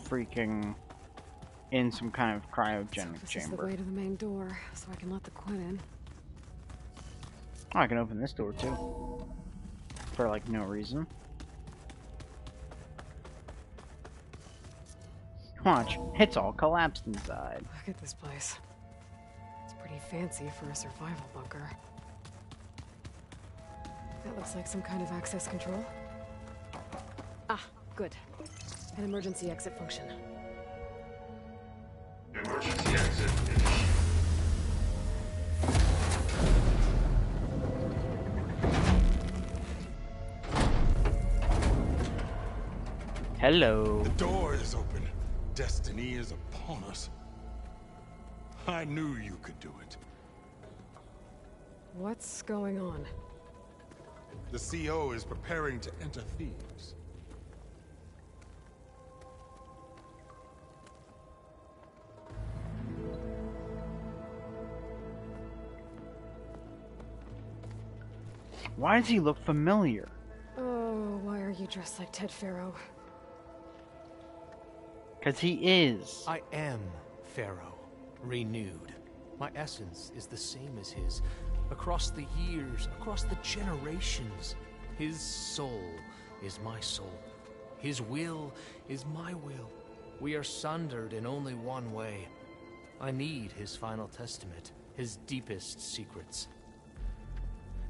freaking in some kind of cryogenic This chamber. is the way to the main door, so I can let the Quinn in. Oh, I can open this door too. For like no reason. Watch, it's all collapsed inside. Look at this place. It's pretty fancy for a survival bunker. That looks like some kind of access control. Ah, good. An emergency exit function. Emergency exit. Hello. The door is open. Destiny is upon us. I knew you could do it. What's going on? The CO is preparing to enter Thebes. Why does he look familiar? Oh, why are you dressed like Ted Pharaoh? Because he is. I am Pharaoh, renewed. My essence is the same as his. Across the years, across the generations, his soul is my soul. His will is my will. We are sundered in only one way. I need his final testament, his deepest secrets.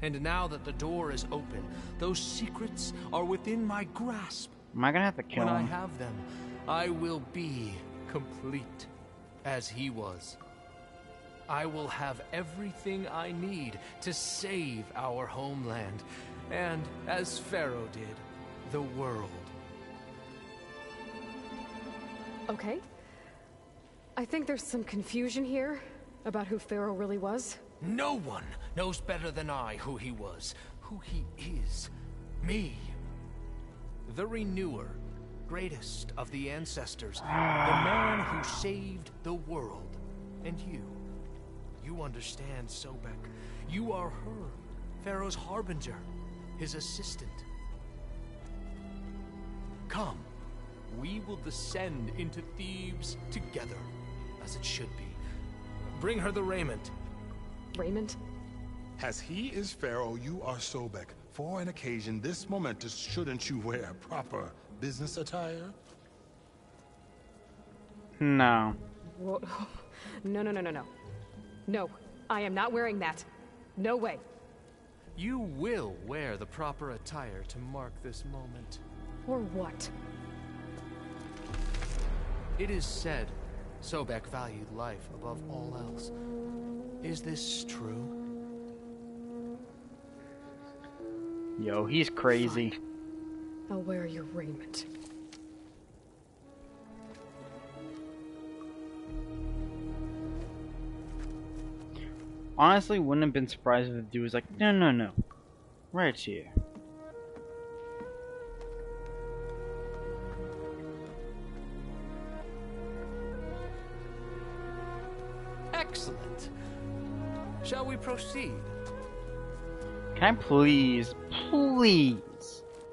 And now that the door is open, those secrets are within my grasp. Am I gonna have to kill him? When I have them, I will be complete, as he was. I will have everything I need to save our homeland, and, as Pharaoh did, the world. Okay. I think there's some confusion here about who Pharaoh really was. No one knows better than I who he was, who he is. Me. The Renewer, greatest of the ancestors, the man who saved the world. And you understand, Sobek. You are her, Pharaoh's harbinger, his assistant. Come, we will descend into Thebes together, as it should be. Bring her the raiment. Raiment? As he is Pharaoh, you are Sobek. For an occasion this momentous, shouldn't you wear proper business attire? No. Whoa. No. No, I am not wearing that. No way. You will wear the proper attire to mark this moment. Or what? It is said Sobek valued life above all else. Is this true? Yo, he's crazy. Fine. I'll wear your raiment. Honestly, wouldn't have been surprised if the dude was like, no. Right here. Excellent. Shall we proceed? Can I please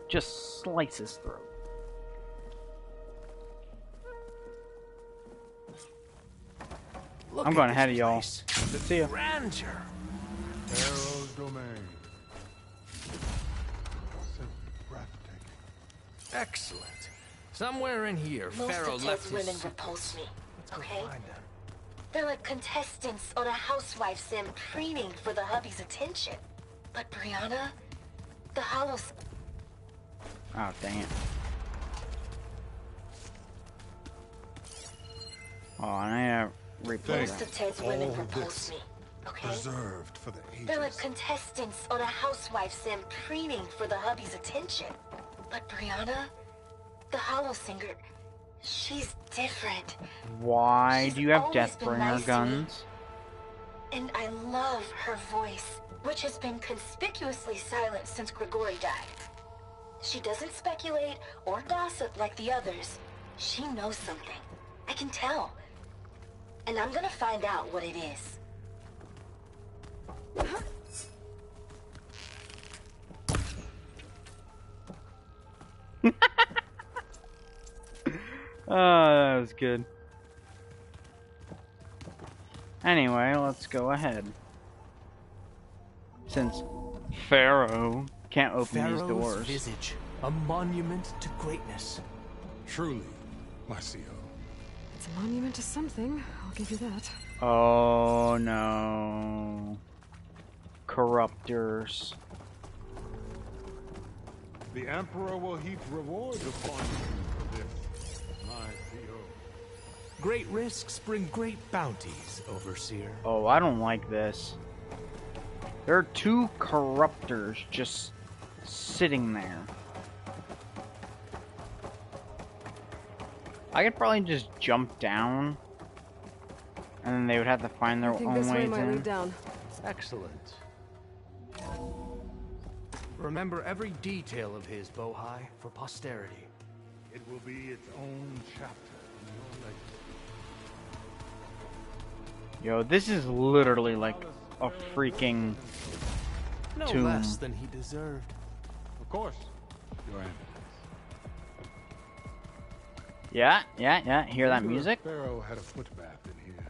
just slice his throat? I'm going ahead of y'all. See ya. Grandeur. Pharaoh's domain. Breathtaking. Excellent. Somewhere in here, Most Pharaoh of left Ted's his... women repulse me, okay? Find them. They're like contestants on a housewife sim preening for the hubby's attention. But Brianna, the Hollow... Oh, damn. Oh, and I have replay Most of Ted's women repulse me, okay? Preserved for the ages. They're like contestants on a housewife sim preening for the hubby's attention. But Brianna, the Hollow Singer, she's different. Why do you have always been Deathbringer nice to me. guns? And I love her voice, which has been conspicuously silent since Grigori died. She doesn't speculate or gossip like the others. She knows something. I can tell. And I'm gonna find out what it is. Oh, that was good. Anyway, let's go ahead. Since Pharaoh can't open these Pharaoh's doors. visage, a monument to greatness. Truly, Marcio. It's a monument to something, I'll give you that. Oh no. Corruptors. The Emperor will heap rewards upon you for this, Marcio. Great risks bring great bounties, Overseer. Oh, I don't like this. There are two corruptors just sitting there. I could probably just jump down, and then they would have to find their I think own this way ways might in. lead down. Excellent. Remember every detail of his, Bohai, for posterity. It will be its own chapter in your legacy. Yo, this is literally like a freaking No tomb. less than he deserved. Of course, Your Eminence. Yeah. Hear that music? Pharaoh had a foot bath in here.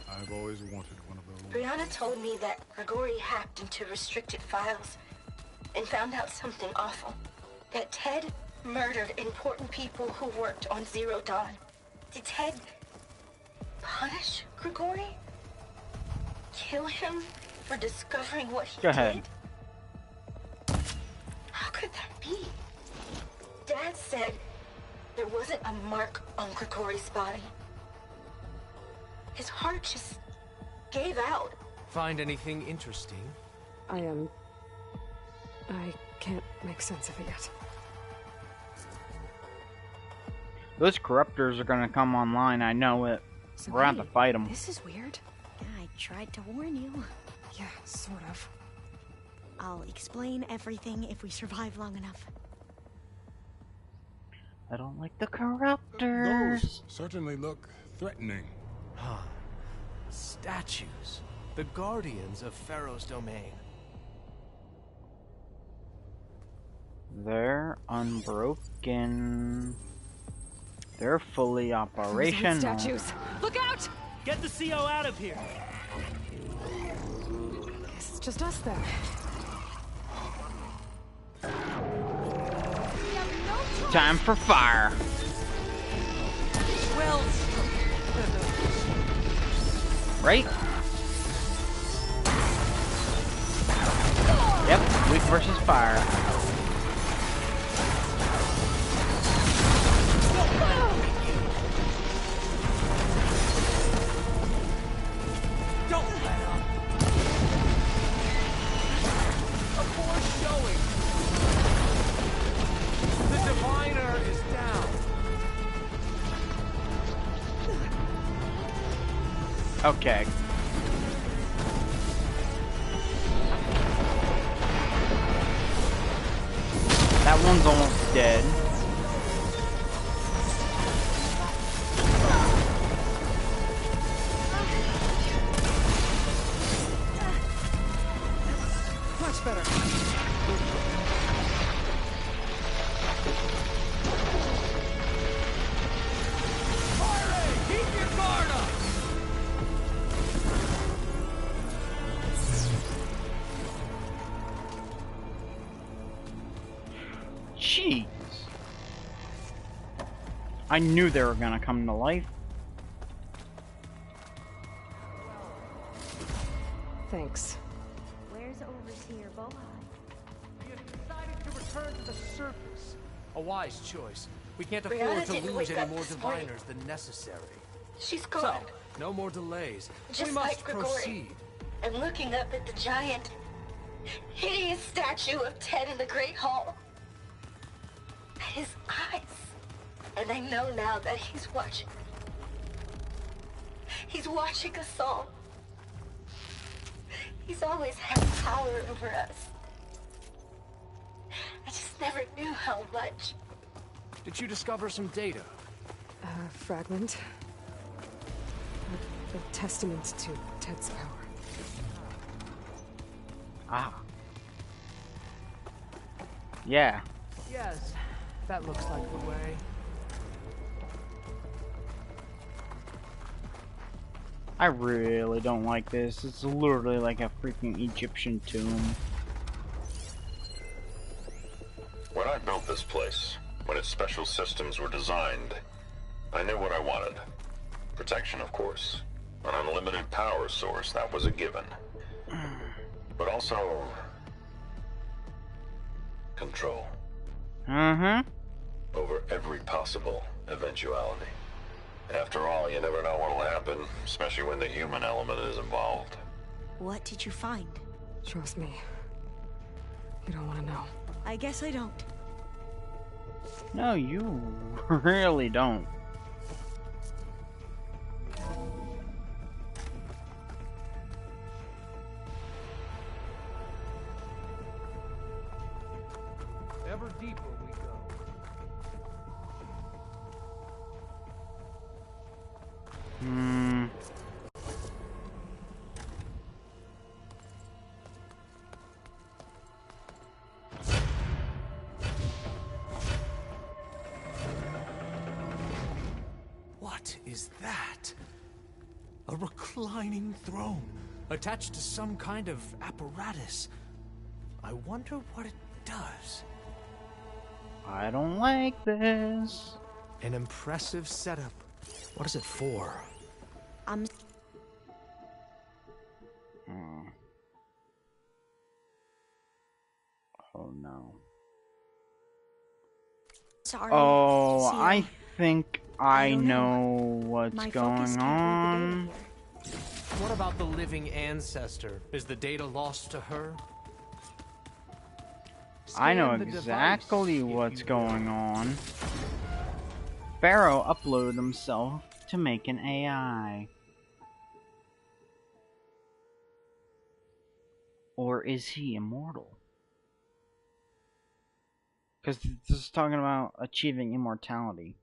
I've always wanted one of those. Brianna told me that Grigori hacked into restricted files and found out something awful. That Ted murdered important people who worked on Zero Dawn. Did Ted punish Grigori? Kill him for discovering what he Go ahead. did? How could that be? Dad said there wasn't a mark on Grigori's body. His heart just gave out. Find anything interesting? I can't make sense of it yet. Those corruptors are gonna come online, I know it. We're gonna have to fight them. This is weird. Yeah, I tried to warn you. Yeah, sort of. I'll explain everything if we survive long enough. I don't like the corruptors. Those certainly look threatening. Huh. Statues. The guardians of Pharaoh's domain. They're unbroken. They're fully operational. Statues. Look out! Get the CO out of here. Guess it's just us then. Time for fire. Well, Right? Yep, weak versus fire. don't let up. A foreshowing. The diviner is down. Okay. That one's almost dead. Much better. Keep your guard up. Jeez. I knew they were gonna come to life. Thanks. Where's Overseer Bohai? We have decided to return to the surface. A wise choice. We can't Brianna afford to didn't lose wake any up more this morning. diviners than necessary. She's So, gone. no more delays. Just We must like Grigori. proceed. I'm looking up at the giant, hideous statue of Ted in the Great Hall. His eyes. And I know now that he's watching. He's watching us all. He's always had power over us. I just never knew how much. Did you discover some data? Fragment. A testament to Ted's power. Ah. Yeah. Yes, that looks like the way. I really don't like this. It's literally like a freaking Egyptian tomb. When I built this place, when its special systems were designed, I knew what I wanted. Protection, of course. An unlimited power source, that was a given. But also... control. Over every possible eventuality. After all, you never know what'll happen, especially when the human element is involved. What did you find? Trust me. You don't want to know. I guess I don't. No, you really don't. Ever deeper we go. What is that? A reclining throne, attached to some kind of apparatus. I wonder what it does. I don't like this. An impressive setup. What is it for? Oh no. Sorry. Oh, Cia. I think I don't know what's My going focus can't read the on. data here. What about the living ancestor? Is the data lost to her? I know Scan the exactly device, if what's you going on. Pharaoh uploaded himself to make an AI. Or is he immortal? Because this is talking about achieving immortality.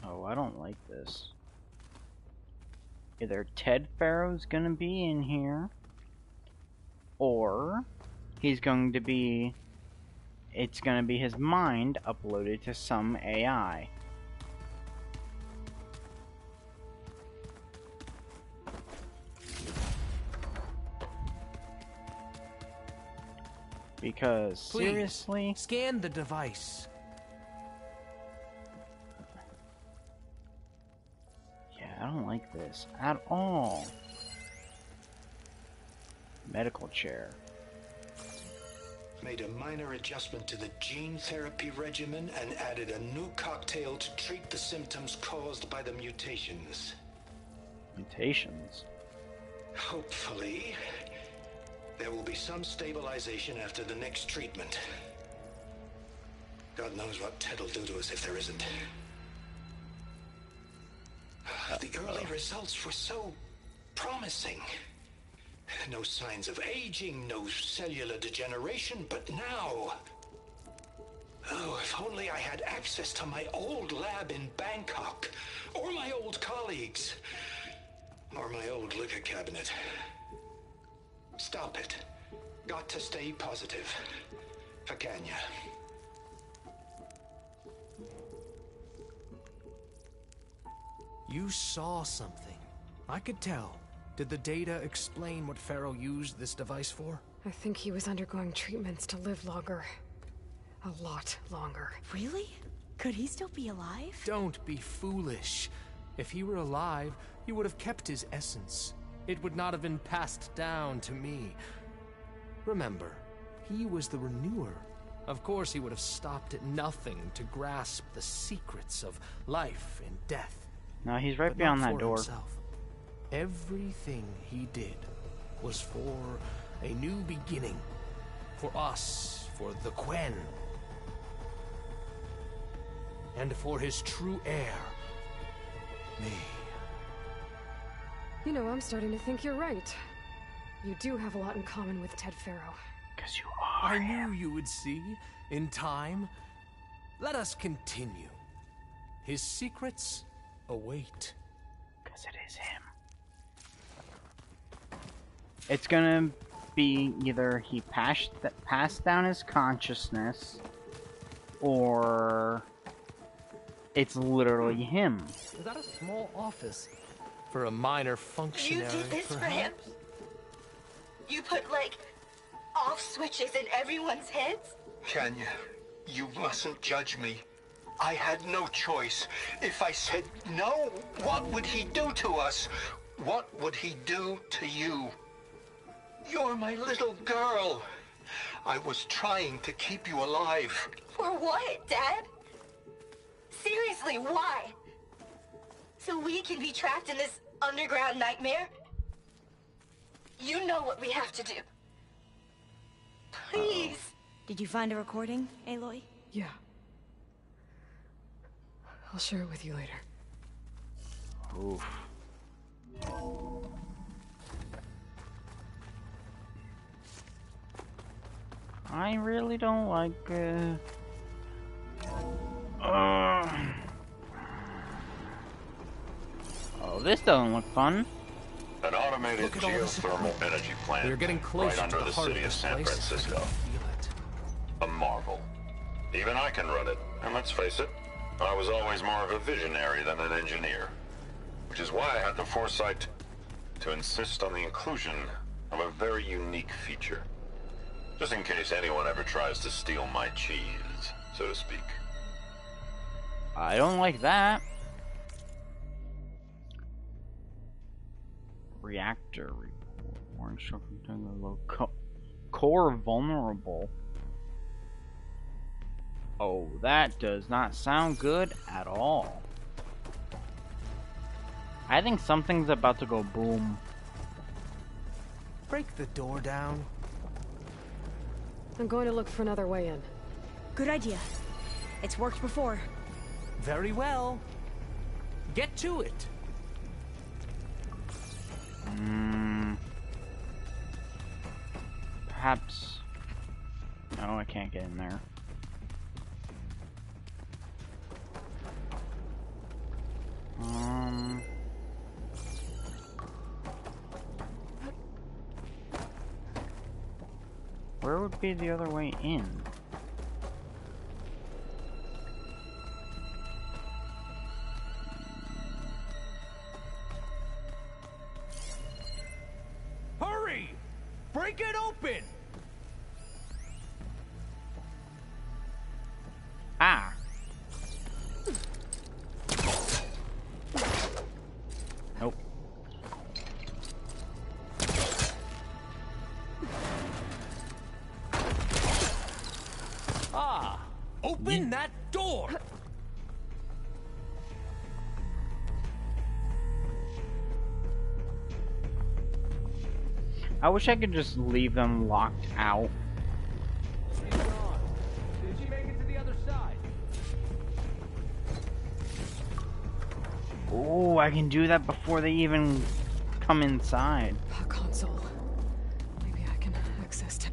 Oh, I don't like this. Either Ted Pharaoh's gonna be in here, or he's going to be... It's gonna be his mind uploaded to some AI. Because, Please, seriously? Scan the device. Yeah, I don't like this at all. Medical chair. Made a minor adjustment to the gene therapy regimen and added a new cocktail to treat the symptoms caused by the mutations. Mutations? Hopefully, there will be some stabilization after the next treatment. God knows what Ted will do to us if there isn't. The early results were so promising. No signs of aging, no cellular degeneration, but now... Oh, if only I had access to my old lab in Bangkok, or my old colleagues, or my old liquor cabinet. Stop it. Got to stay positive. For Kenya. You saw something. I could tell. Did the data explain what Pharaoh used this device for? I think he was undergoing treatments to live longer. A lot longer. Really? Could he still be alive? Don't be foolish. If he were alive, he would have kept his essence. It would not have been passed down to me. Remember, he was the renewer. Of course he would have stopped at nothing to grasp the secrets of life and death. No, he's right But beyond not that for door. himself. Everything he did was for a new beginning. For us, for the Quen. And for his true heir, me. You know, I'm starting to think you're right. You do have a lot in common with Ted Pharaoh. Because you are. I knew you would see, in time. Let us continue. His secrets await. Because it is him. It's gonna be either he passed down his consciousness, or it's literally him. Is that a small office for a minor functionary? You did this for him? perhaps? You put, like, off switches in everyone's heads? Kenya, you mustn't judge me. I had no choice. If I said no, what would he do to us? What would he do to you? You're my little girl. I was trying to keep you alive. For what, Dad? Seriously, why? So we can be trapped in this underground nightmare? You know what we have to do. Please. Did you find a recording, Aloy? Yeah. I'll share it with you later. Oof. I really don't like Oh, this doesn't look fun. An automated Look at all this geothermal energy plant We're getting closer right under to the the heart city of of this San place. Francisco. A marvel. Even I can run it, and let's face it, I was always more of a visionary than an engineer. Which is why I had the foresight. to insist on the inclusion of a very unique feature. Just in case anyone ever tries to steal my cheese, so to speak. I don't like that. Reactor report. More instructions during the low core vulnerable. Oh, that does not sound good at all. I think something's about to go boom. Break the door down. I'm going to look for another way in. Good idea. It's worked before. Very well. Get to it. Perhaps. No, I can't get in there. Where would be the other way in? Hurry! Break it open! Ah! Nope. Ah! Open that door! I wish I could just leave them locked out. Did she make it to the other side? Oh, I can do that before they even come inside. A console. Maybe I can access it.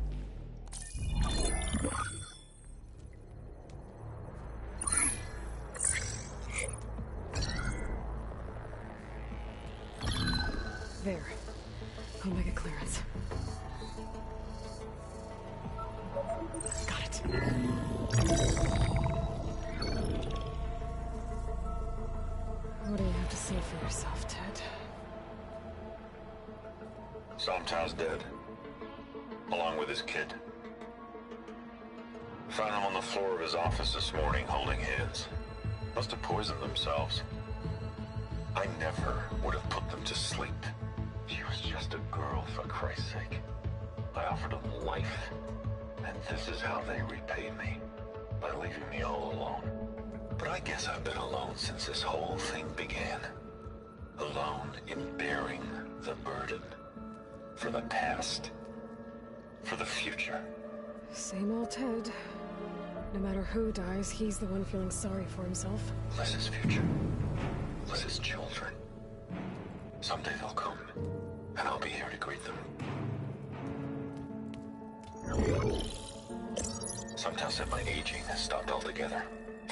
There. Omega clearance. Got it. What do you have to say for yourself, Ted? Somtow's dead. Along with his kid. Found him on the floor of his office this morning, holding hands. Must have poisoned themselves. I never would have put them to sleep. She was just a girl, for Christ's sake. I offered them life, and this is how they repaid me, by leaving me all alone. But I guess I've been alone since this whole thing began. Alone in bearing the burden. For the past. For the future. Same old Ted. No matter who dies, he's the one feeling sorry for himself. Liz's future. Liz's children. Someday they'll come, and I'll be here to greet them. Sometimes said my aging has stopped altogether.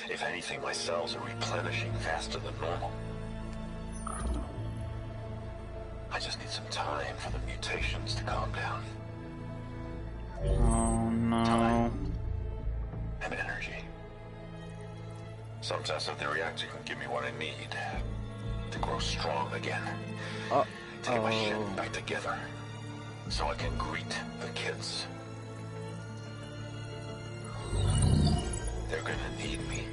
If anything, my cells are replenishing faster than normal. I just need some time for the mutations to calm down. Oh no. Time and energy. Sometimes said the reactor can give me what I need to grow strong again. To get my shit back together. So I can greet the kids. They're gonna need me.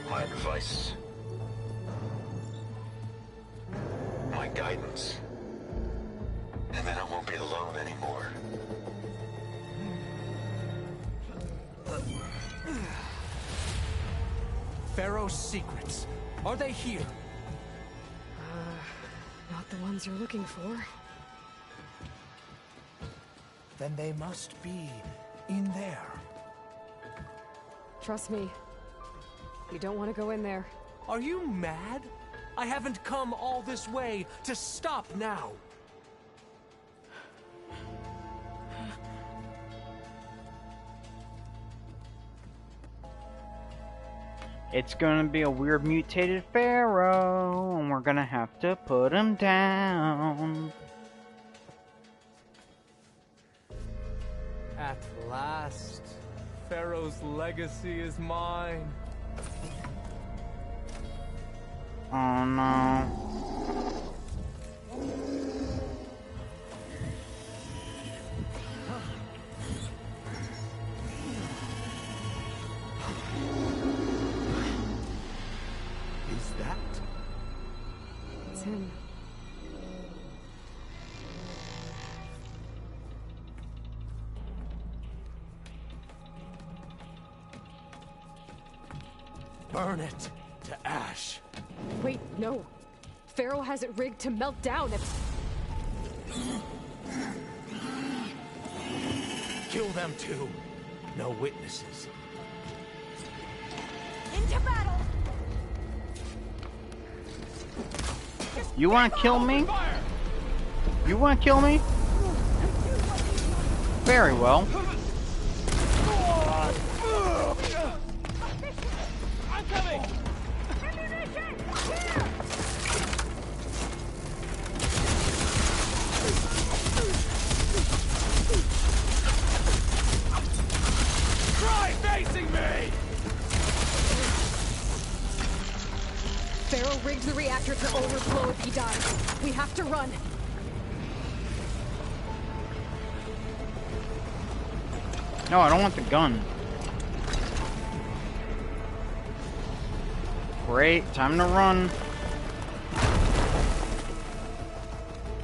My advice. My guidance. And then I won't be alone anymore. Pharaoh's secrets. Are they here? Not the ones you're looking for. Then they must be in there. Trust me. You don't want to go in there. Are you mad? I haven't come all this way to stop now. It's gonna be a weird mutated pharaoh, and we're gonna have to put him down. At last, Pharaoh's legacy is mine. Oh no. Is that? It's him. Burn it to ash. Wait, no. Pharaoh has it rigged to melt down if... Kill them too. No witnesses. Into battle! You wanna kill me? You wanna kill me? Very well. I'm coming! Try facing me! Pharaoh rigged the reactor to overflow if he dies. We have to run. No, I don't want the gun. Great, time to run.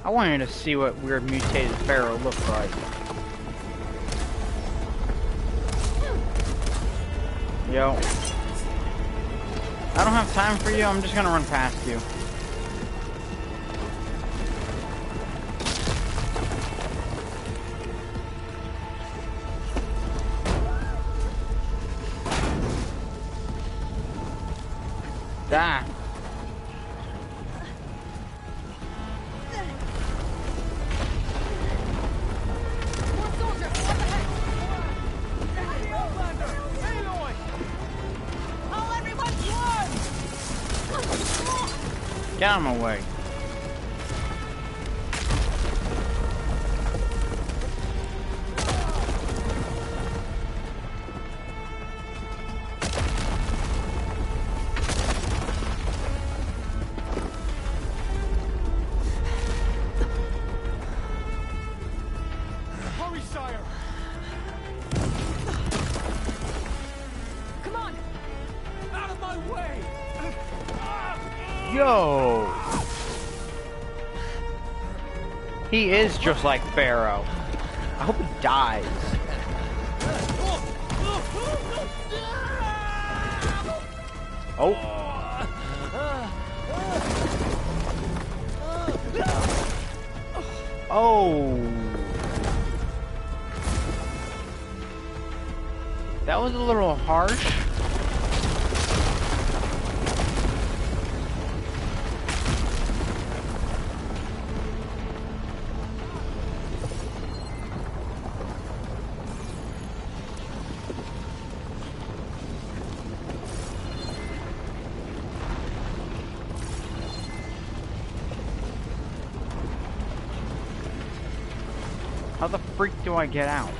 I wanted to see what weird mutated Pharaoh looked like. Yo. I don't have time for you, I'm just gonna run past you. Die. Get out of my way. Hurry, sire! Come on! Out of my way! Yo! He is just like Pharaoh. I hope he dies. Oh. Oh. That was a little harsh. How the freak do I get out?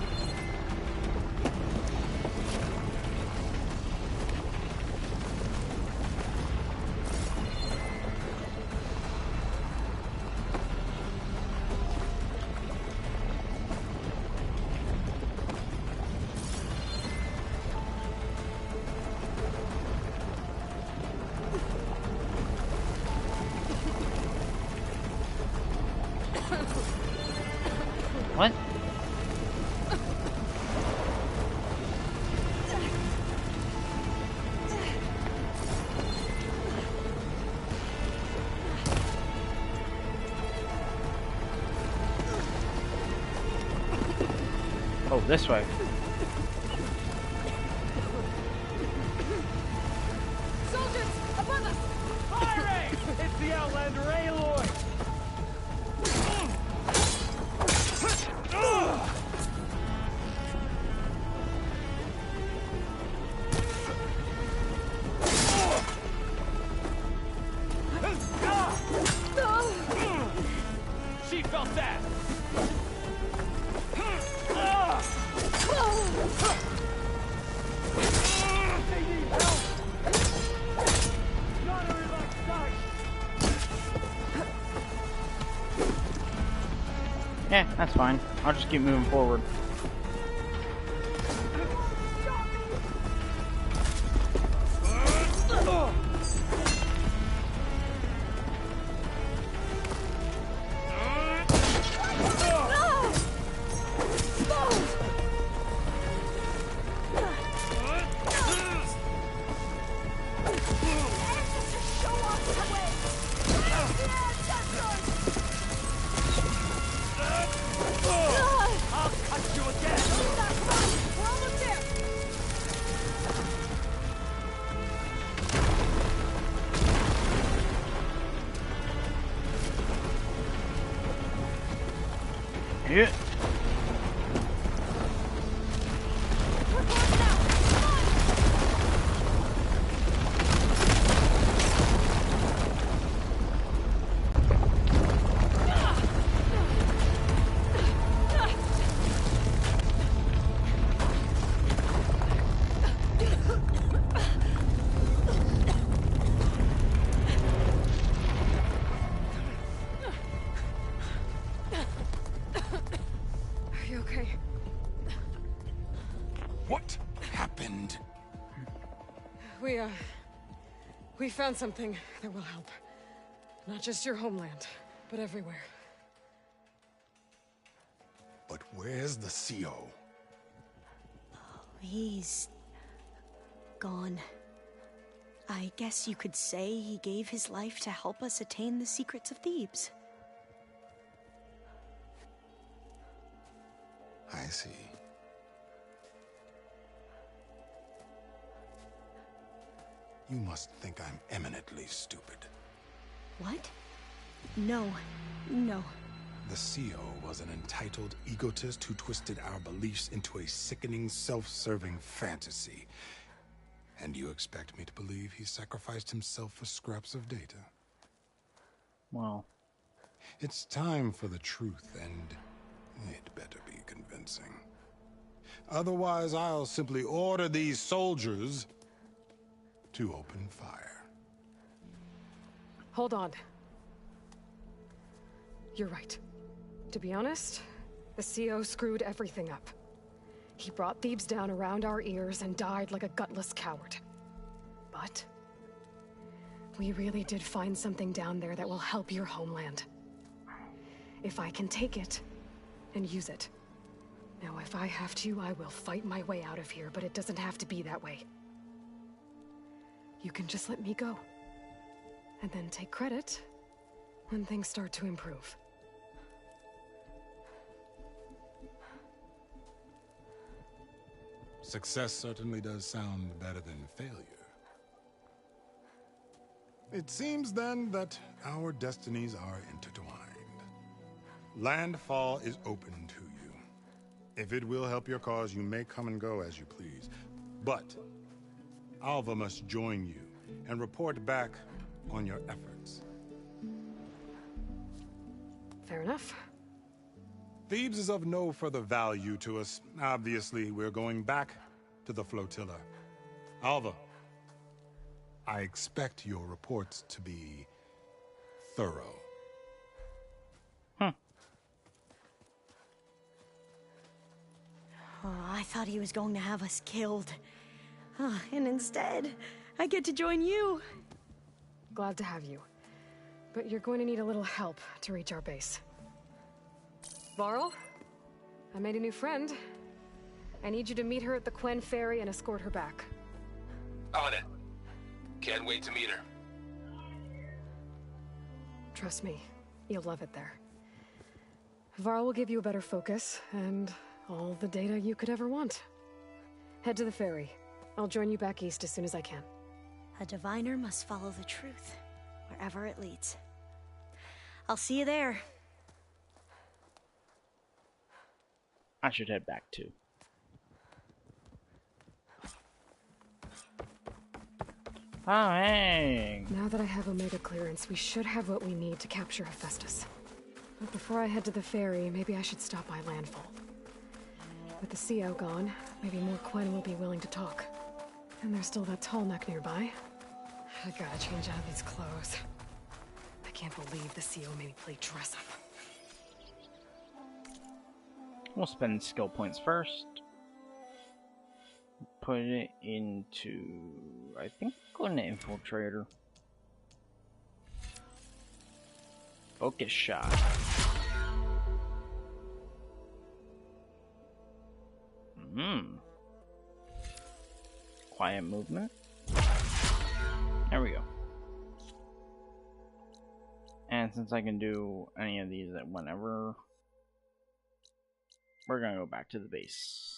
What? Oh, this way. Soldiers! Above us! Firing! It's the Outlander Aloy! She felt that! They need help! Not everybody dies! Yeah, that's fine. I'll just keep moving forward. Yeah. We found something that will help. Not just your homeland, but everywhere. But where's the CO? He's gone. I guess you could say he gave his life to help us attain the secrets of Thebes. I see. You must think I'm eminently stupid. What? No. No. The CO was an entitled egotist who twisted our beliefs into a sickening, self-serving fantasy. And you expect me to believe he sacrificed himself for scraps of data? Well, it's time for the truth, and it better be convincing. Otherwise, I'll simply order these soldiers to open fire. Hold on. You're right. To be honest, the CO screwed everything up. He brought Thebes down around our ears and died like a gutless coward. But we really did find something down there that will help your homeland. If I can take it and use it. Now, if I have to, I will fight my way out of here, but it doesn't have to be that way. You can just let me go. And then take credit when things start to improve. Success certainly does sound better than failure. It seems then that our destinies are intertwined. Landfall is open to you. If it will help your cause, you may come and go as you please. But Alva must join you and report back on your efforts. Fair enough. Thebes is of no further value to us. Obviously, we're going back to the flotilla. Alva, I expect your reports to be thorough. Oh, I thought he was going to have us killed. Oh, and instead, I get to join you. Glad to have you. But you're going to need a little help to reach our base. Varl, I made a new friend. I need you to meet her at the Quen Ferry and escort her back. On it. Can't wait to meet her. Trust me, you'll love it there. Varl will give you a better focus, and all the data you could ever want. Head to the ferry. I'll join you back east as soon as I can. A diviner must follow the truth, wherever it leads. I'll see you there. I should head back too. Oh, hey! Now that I have Omega clearance, we should have what we need to capture Hephaestus. But before I head to the ferry, maybe I should stop by Landfall. With the CO gone, maybe more Quen will be willing to talk. And there's still that tall neck nearby. I gotta change out of these clothes. I can't believe the CO made me play dress up. We'll spend skill points first. Put it into, I think, go into Infiltrator. Focus shot. Quiet movement. There we go. And since I can do any of these at whenever, we're gonna go back to the base.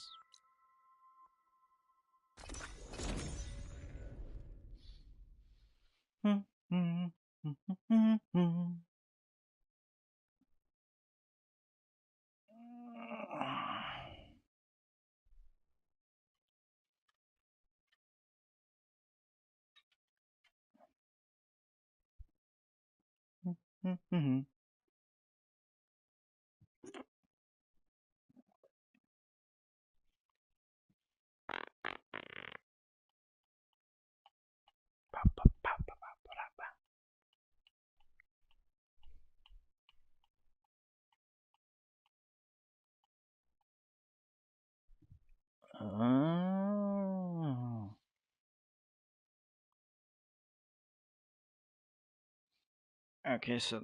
Oh. Okay, so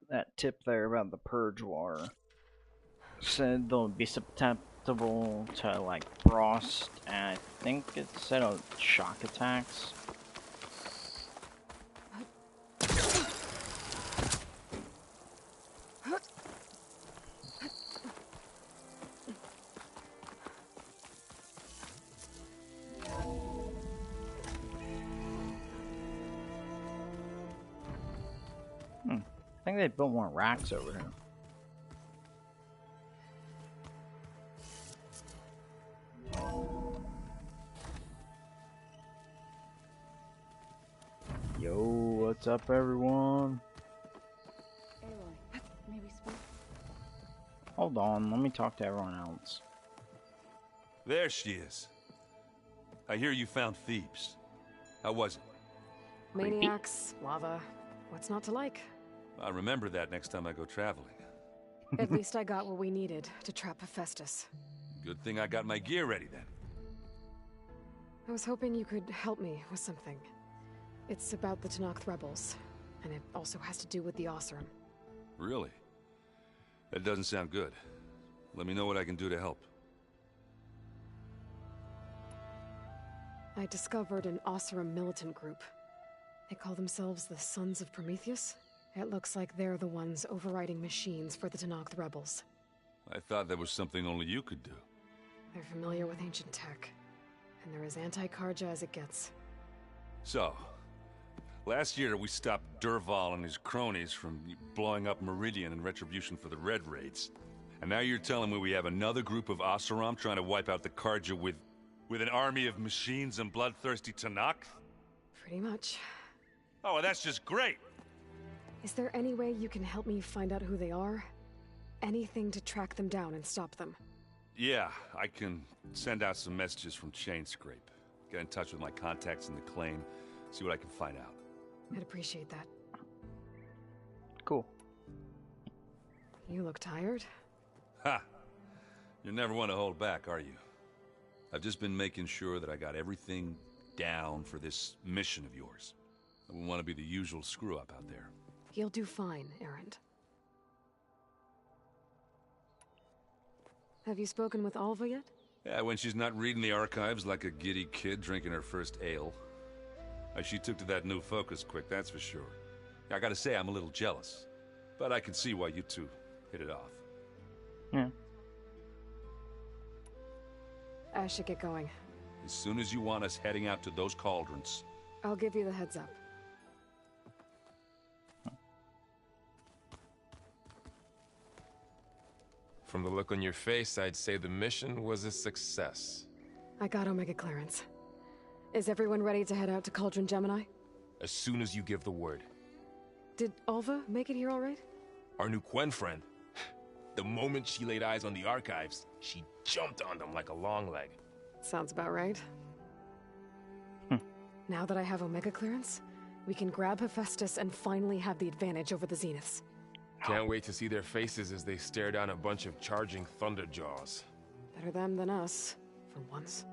that tip there about the purge water said they'll be susceptible to like frost, and I think it said shock attacks. I think they built more racks over here. Yo, what's up, everyone? Aloy, may we speak? Hold on, let me talk to everyone else. There she is. I hear you found Thebes. How was it? Maniacs, lava. What's not to like? I'll remember that next time I go traveling. At least I got what we needed to trap Hephaestus. Good thing I got my gear ready then. I was hoping you could help me with something. It's about the Tenakth rebels, and it also has to do with the Oseram. Really? That doesn't sound good. Let me know what I can do to help. I discovered an Oseram militant group. They call themselves the Sons of Prometheus. It looks like they're the ones overriding machines for the Tenakth rebels. I thought that was something only you could do. They're familiar with ancient tech, and they're as anti-Carja as it gets. So, last year we stopped Dervahl and his cronies from blowing up Meridian in retribution for the Red Raids. And now you're telling me we have another group of Oseram trying to wipe out the Carja with an army of machines and bloodthirsty Tenakth? Pretty much. Oh, well, that's just great! Is there any way you can help me find out who they are? Anything to track them down and stop them? Yeah, I can send out some messages from Chainscrape. Get in touch with my contacts in the claim, see what I can find out. I'd appreciate that. Cool. You look tired. Ha! You're never one to hold back, are you? I've just been making sure that I got everything down for this mission of yours. I wouldn't want to be the usual screw-up out there. You'll do fine, Erend. Have you spoken with Alva yet? Yeah, when she's not reading the archives like a giddy kid drinking her first ale. She took to that new focus quick, that's for sure. I gotta say, I'm a little jealous. But I can see why you two hit it off. Yeah. I should get going. As soon as you want us heading out to those cauldrons. I'll give you the heads up. From the look on your face, I'd say the mission was a success. I got Omega clearance. Is everyone ready to head out to Cauldron Gemini? As soon as you give the word. Did Alva make it here all right? Our new Quen friend. The moment she laid eyes on the archives, she jumped on them like a long leg. Sounds about right. Now that I have Omega clearance, we can grab Hephaestus and finally have the advantage over the Zeniths. Can't wait to see their faces as they stare down a bunch of charging Thunderjaws. Better them than us, for once.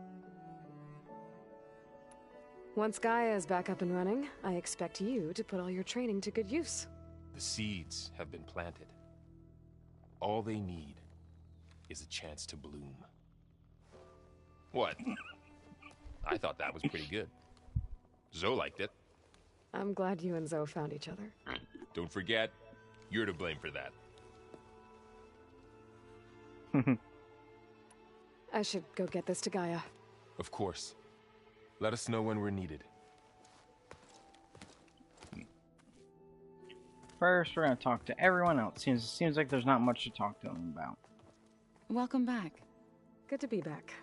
Once Gaia is back up and running, I expect you to put all your training to good use. The seeds have been planted. All they need is a chance to bloom. What? I thought that was pretty good. Zoe liked it. I'm glad you and Zoe found each other. Don't forget, you're to blame for that. I should go get this to Gaia. Of course. Let us know when we're needed. First, we're gonna talk to everyone else. Seems like there's not much to talk to them about. Welcome back. Good to be back.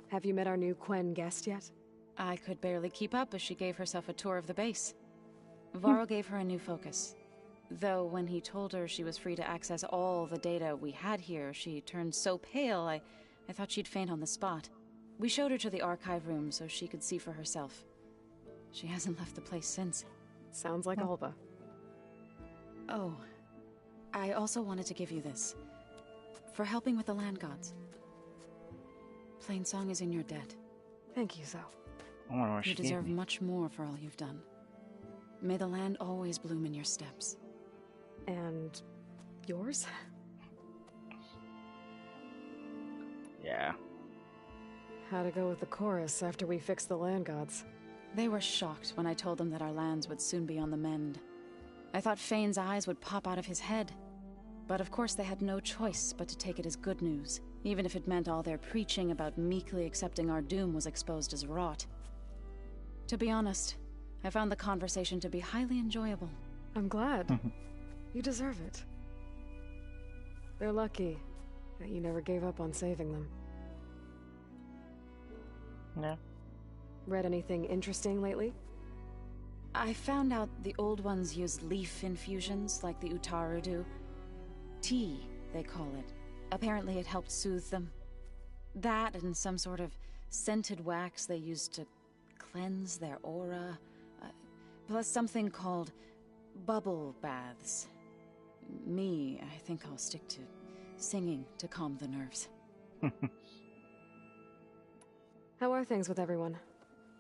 Have you met our new Quen guest yet? I could barely keep up as she gave herself a tour of the base. Varl gave her a new focus. Though when he told her she was free to access all the data we had here, she turned so pale I thought she'd faint on the spot. We showed her to the archive room so she could see for herself. She hasn't left the place since. Sounds like Alba. Oh, I also wanted to give you this. For helping with the land gods. Plainsong is in your debt. Thank you, Zoe. Oh, you deserve much more for all you've done. May the land always bloom in your steps. And yours? Yeah. How'd it go with the chorus after we fixed the land gods? They were shocked when I told them that our lands would soon be on the mend. I thought Fane's eyes would pop out of his head. But of course they had no choice but to take it as good news, even if it meant all their preaching about meekly accepting our doom was exposed as rot. To be honest, I found the conversation to be highly enjoyable. I'm glad. You deserve it. They're lucky that you never gave up on saving them. No. Read anything interesting lately? I found out the old ones use leaf infusions like the Utaru do. Tea, they call it. Apparently it helped soothe them. That and some sort of scented wax they used to cleanse their aura. Plus something called bubble baths. Me, I think I'll stick to singing to calm the nerves. How are things with everyone?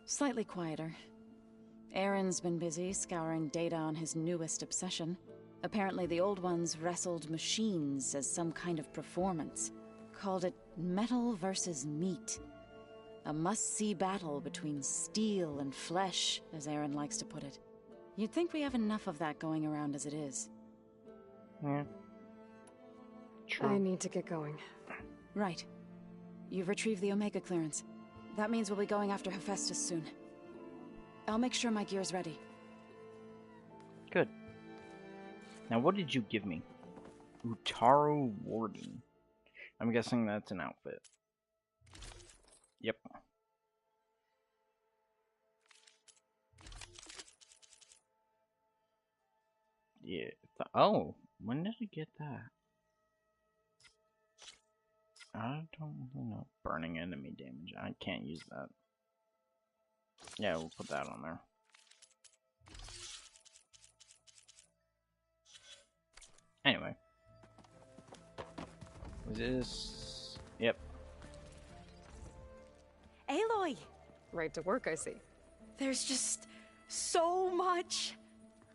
Slightly quieter. Aaron's been busy scouring data on his newest obsession. Apparently the old ones wrestled machines as some kind of performance. Called it metal versus meat. A must-see battle between steel and flesh, as Aaron likes to put it. You'd think we have enough of that going around as it is. Yeah. True. I need to get going. Right. You've retrieved the Omega clearance. That means we'll be going after Hephaestus soon. I'll make sure my gear's ready. Good. Now what did you give me? Utaru Warden. I'm guessing that's an outfit. Yep. Yeah. Oh, when did I get that? I don't know. Burning enemy damage. I can't use that. Yeah, we'll put that on there. Anyway. Was this? Yep. Aloy! Right to work, I see. There's just so much.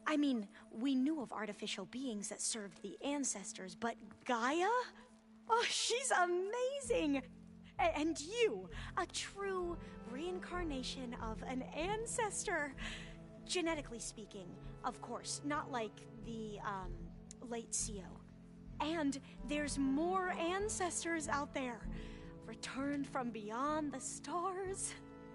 I mean, we knew of artificial beings that served the ancestors, but Gaia? Oh, she's amazing! And you, a true reincarnation of an ancestor. Genetically speaking, of course, not like the, late CO. And there's more ancestors out there, returned from beyond the stars.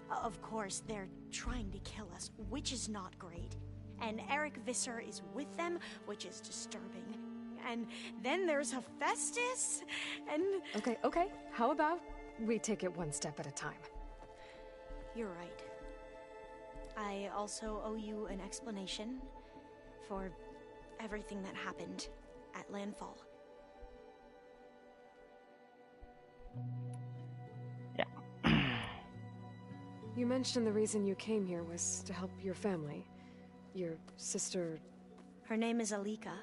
Of course, they're trying to kill us, which is not great. And Eric Visser is with them, which is disturbing. And then there's Hephaestus, and... Okay. How about we take it one step at a time? You're right. I also owe you an explanation for everything that happened at Landfall. Yeah. You mentioned the reason you came here was to help your family. Your sister... Her name is Alika.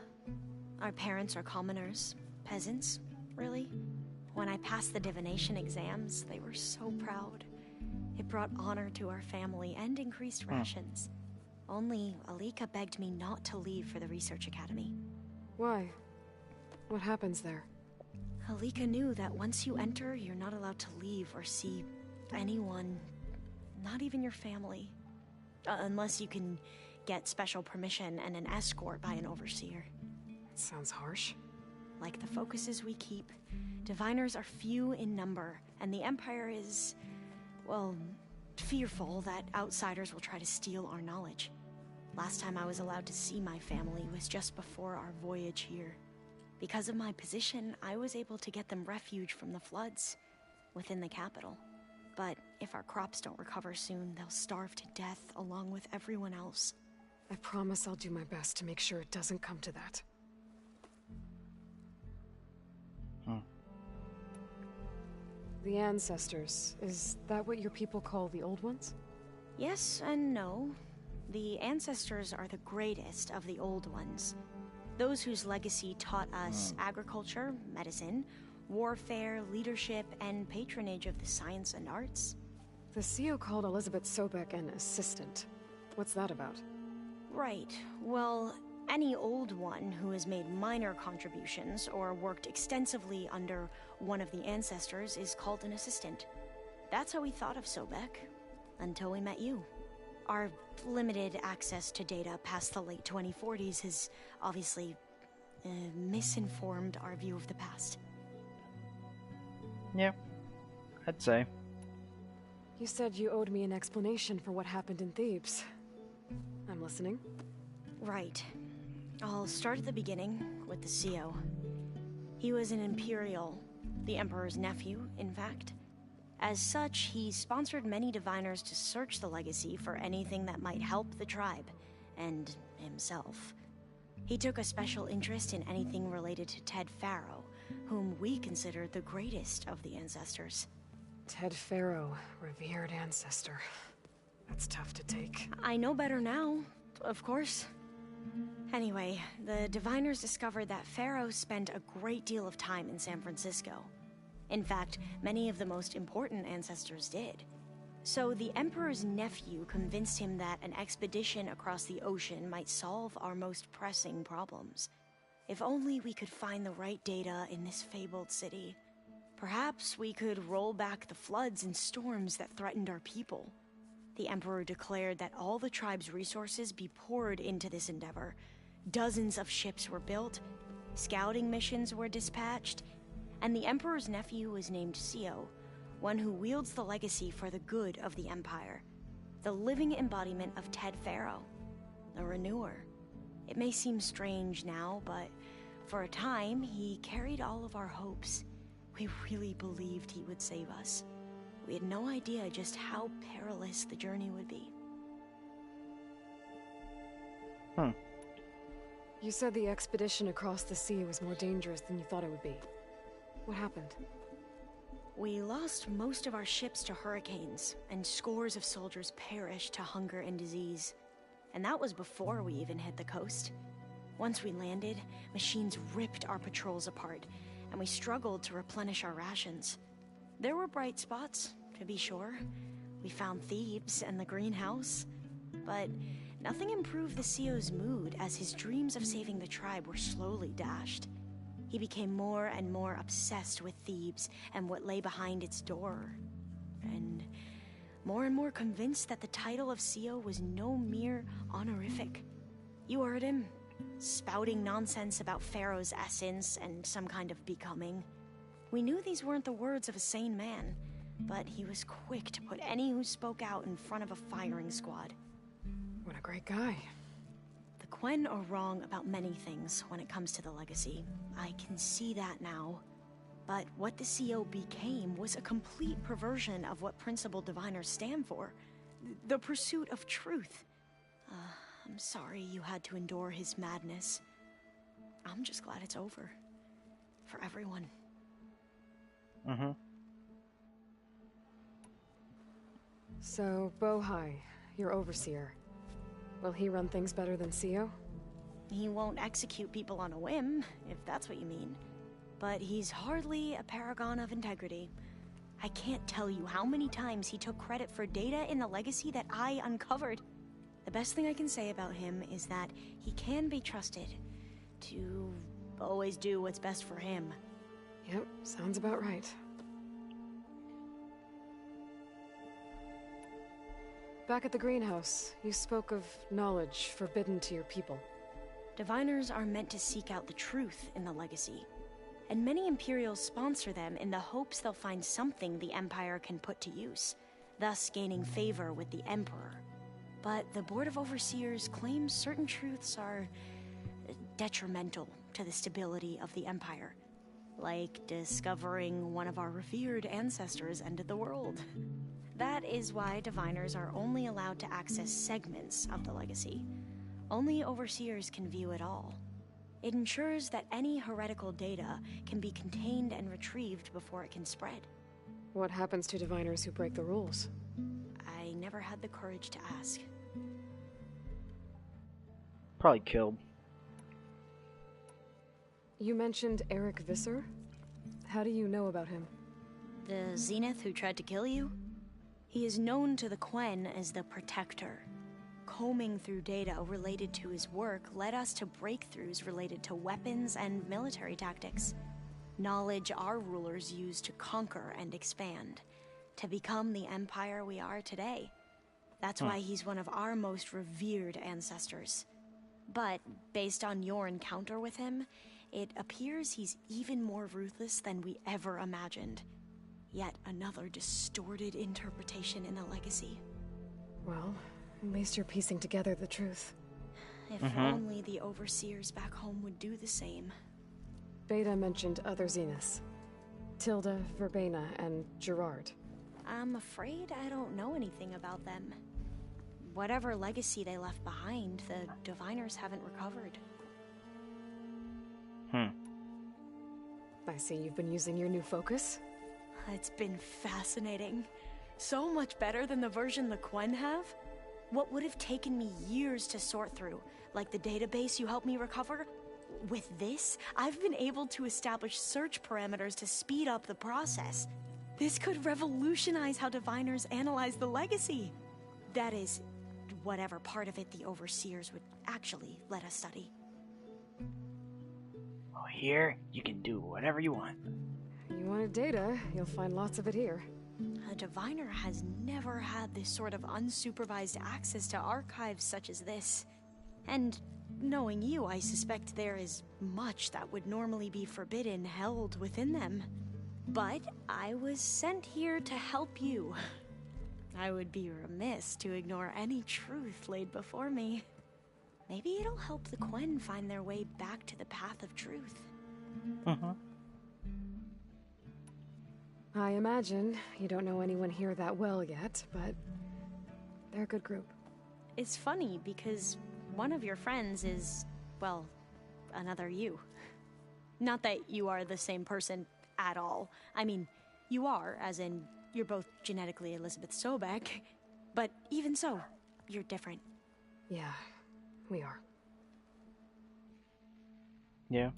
Our parents are commoners, peasants, really. When I passed the divination exams, they were so proud. It brought honor to our family and increased rations. Only Alika begged me not to leave for the research academy. Why? What happens there? Alika knew that once you enter, you're not allowed to leave or see anyone, not even your family. Unless you can get special permission and an escort by an overseer. Sounds harsh. Like the focuses we keep, diviners are few in number, and the Empire is, well, fearful that outsiders will try to steal our knowledge. Last time I was allowed to see my family was just before our voyage here. Because of my position, I was able to get them refuge from the floods within the capital. But if our crops don't recover soon, they'll starve to death along with everyone else. I promise I'll do my best to make sure it doesn't come to that. The Ancestors, is that what your people call the Old Ones? Yes and no. The Ancestors are the greatest of the Old Ones. Those whose legacy taught us agriculture, medicine, warfare, leadership, and patronage of the science and arts. The CEO called Elizabeth Sobek an assistant. What's that about? Right. Well, any Old One who has made minor contributions or worked extensively under one of the Ancestors is called an assistant. That's how we thought of Sobek, until we met you. Our limited access to data past the late 2040s has obviously misinformed our view of the past. Yeah, I'd say. You said you owed me an explanation for what happened in Thebes. I'm listening. Right. I'll start at the beginning with the CEO. He was an Imperial, the Emperor's nephew, in fact. As such, he sponsored many diviners to search the legacy for anything that might help the tribe, and himself. He took a special interest in anything related to Ted Faro, whom we considered the greatest of the Ancestors. Ted Faro, revered ancestor. That's tough to take. I know better now, of course. Anyway, the diviners discovered that Faro spent a great deal of time in San Francisco. In fact, many of the most important ancestors did. So the Emperor's nephew convinced him that an expedition across the ocean might solve our most pressing problems. If only we could find the right data in this fabled city. Perhaps we could roll back the floods and storms that threatened our people. The Emperor declared that all the tribe's resources be poured into this endeavor. Dozens of ships were built, scouting missions were dispatched, and the Emperor's nephew was named CEO, one who wields the legacy for the good of the Empire. The living embodiment of Ted Faro, a renewer. It may seem strange now, but for a time, he carried all of our hopes. We really believed he would save us. We had no idea just how perilous the journey would be. You said the expedition across the sea was more dangerous than you thought it would be. What happened? We lost most of our ships to hurricanes, and scores of soldiers perished to hunger and disease. And that was before we even hit the coast. Once we landed, machines ripped our patrols apart, and we struggled to replenish our rations. There were bright spots, to be sure. We found Thebes and the greenhouse, but nothing improved the CEO's mood as his dreams of saving the tribe were slowly dashed. He became more and more obsessed with Thebes and what lay behind its door, and more convinced that the title of CEO was no mere honorific. You heard him, spouting nonsense about Pharaoh's essence and some kind of becoming. We knew these weren't the words of a sane man, but he was quick to put any who spoke out in front of a firing squad. What a great guy. The Quen are wrong about many things when it comes to the legacy. I can see that now. But what the CEO became was a complete perversion of what principal diviners stand for. The pursuit of truth. I'm sorry you had to endure his madness. I'm just glad it's over. For everyone. So, Bohai, your overseer. Will he run things better than CEO? He won't execute people on a whim, if that's what you mean. But he's hardly a paragon of integrity. I can't tell you how many times he took credit for data in the legacy that I uncovered. The best thing I can say about him is that he can be trusted to always do what's best for him. Yep, sounds about right. Back at the greenhouse, you spoke of knowledge forbidden to your people. Diviners are meant to seek out the truth in the legacy, and many Imperials sponsor them in the hopes they'll find something the Empire can put to use, thus gaining favor with the Emperor. But the Board of Overseers claims certain truths are detrimental to the stability of the Empire, like discovering one of our revered ancestors ended the world. That is why Diviners are only allowed to access segments of the legacy. Only Overseers can view it all. It ensures that any heretical data can be contained and retrieved before it can spread. What happens to Diviners who break the rules? I never had the courage to ask. Probably killed. You mentioned Eric Visser? How do you know about him? The Zenith who tried to kill you? He is known to the Quen as the Protector. Combing through data related to his work led us to breakthroughs related to weapons and military tactics. Knowledge our rulers used to conquer and expand, to become the empire we are today. That's why he's one of our most revered ancestors. But, based on your encounter with him, it appears he's even more ruthless than we ever imagined. Yet another distorted interpretation in the legacy. Well, at least you're piecing together the truth. If only the Overseers back home would do the same. Beta mentioned other Zeniths. Tilda, Verbena, and Gerard. I'm afraid I don't know anything about them. Whatever legacy they left behind, the Diviners haven't recovered. I see you've been using your new focus. It's been fascinating. So much better than the version the Quen have. What would have taken me years to sort through, like the database you helped me recover, with this, I've been able to establish search parameters to speed up the process. This could revolutionize how Diviners analyze the legacy. That is, whatever part of it the Overseers would actually let us study. Well, here, you can do whatever you want. You wanted data, you'll find lots of it here. A Diviner has never had this sort of unsupervised access to archives such as this. And knowing you, I suspect there is much that would normally be forbidden held within them. But I was sent here to help you. I would be remiss to ignore any truth laid before me. Maybe it'll help the Quen find their way back to the path of truth. I imagine you don't know anyone here that well yet, but they're a good group. It's funny because one of your friends is, well, another you. Not that you are the same person at all. I mean, you are, as in, you're both genetically Elizabeth Sobek, but even so, you're different. Yeah, we are. Yeah.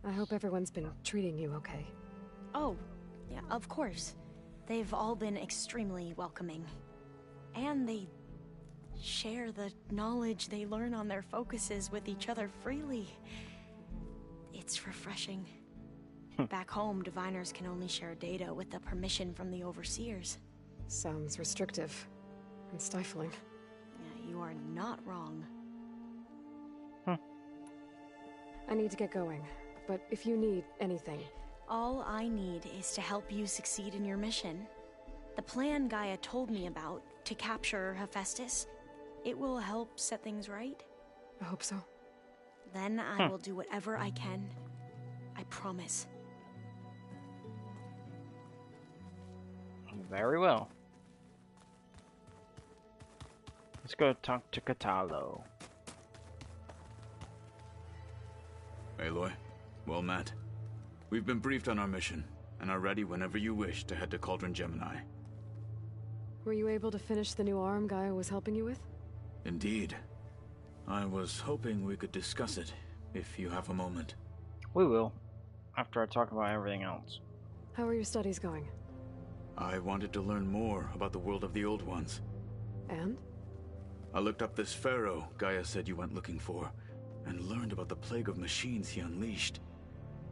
I hope everyone's been treating you okay. Oh, yeah, of course. They've all been extremely welcoming. And they share the knowledge they learn on their focuses with each other freely. It's refreshing. Back home, Diviners can only share data with the permission from the Overseers. Sounds restrictive and stifling. Yeah, you are not wrong. I need to get going, but if you need anything... All I need is to help you succeed in your mission. The plan Gaia told me about, to capture Hephaestus, it will help set things right. I hope so. Then I will do whatever I can. I promise. Very well. Let's go talk to Kotallo. Aloy, well met. We've been briefed on our mission, and are ready whenever you wish to head to Cauldron Gemini. Were you able to finish the new arm Gaia was helping you with? Indeed. I was hoping we could discuss it, if you have a moment. We will, after I talk about everything else. How are your studies going? I wanted to learn more about the world of the Old Ones. And? I looked up this pharaoh Gaia said you went looking for, and learned about the plague of machines he unleashed.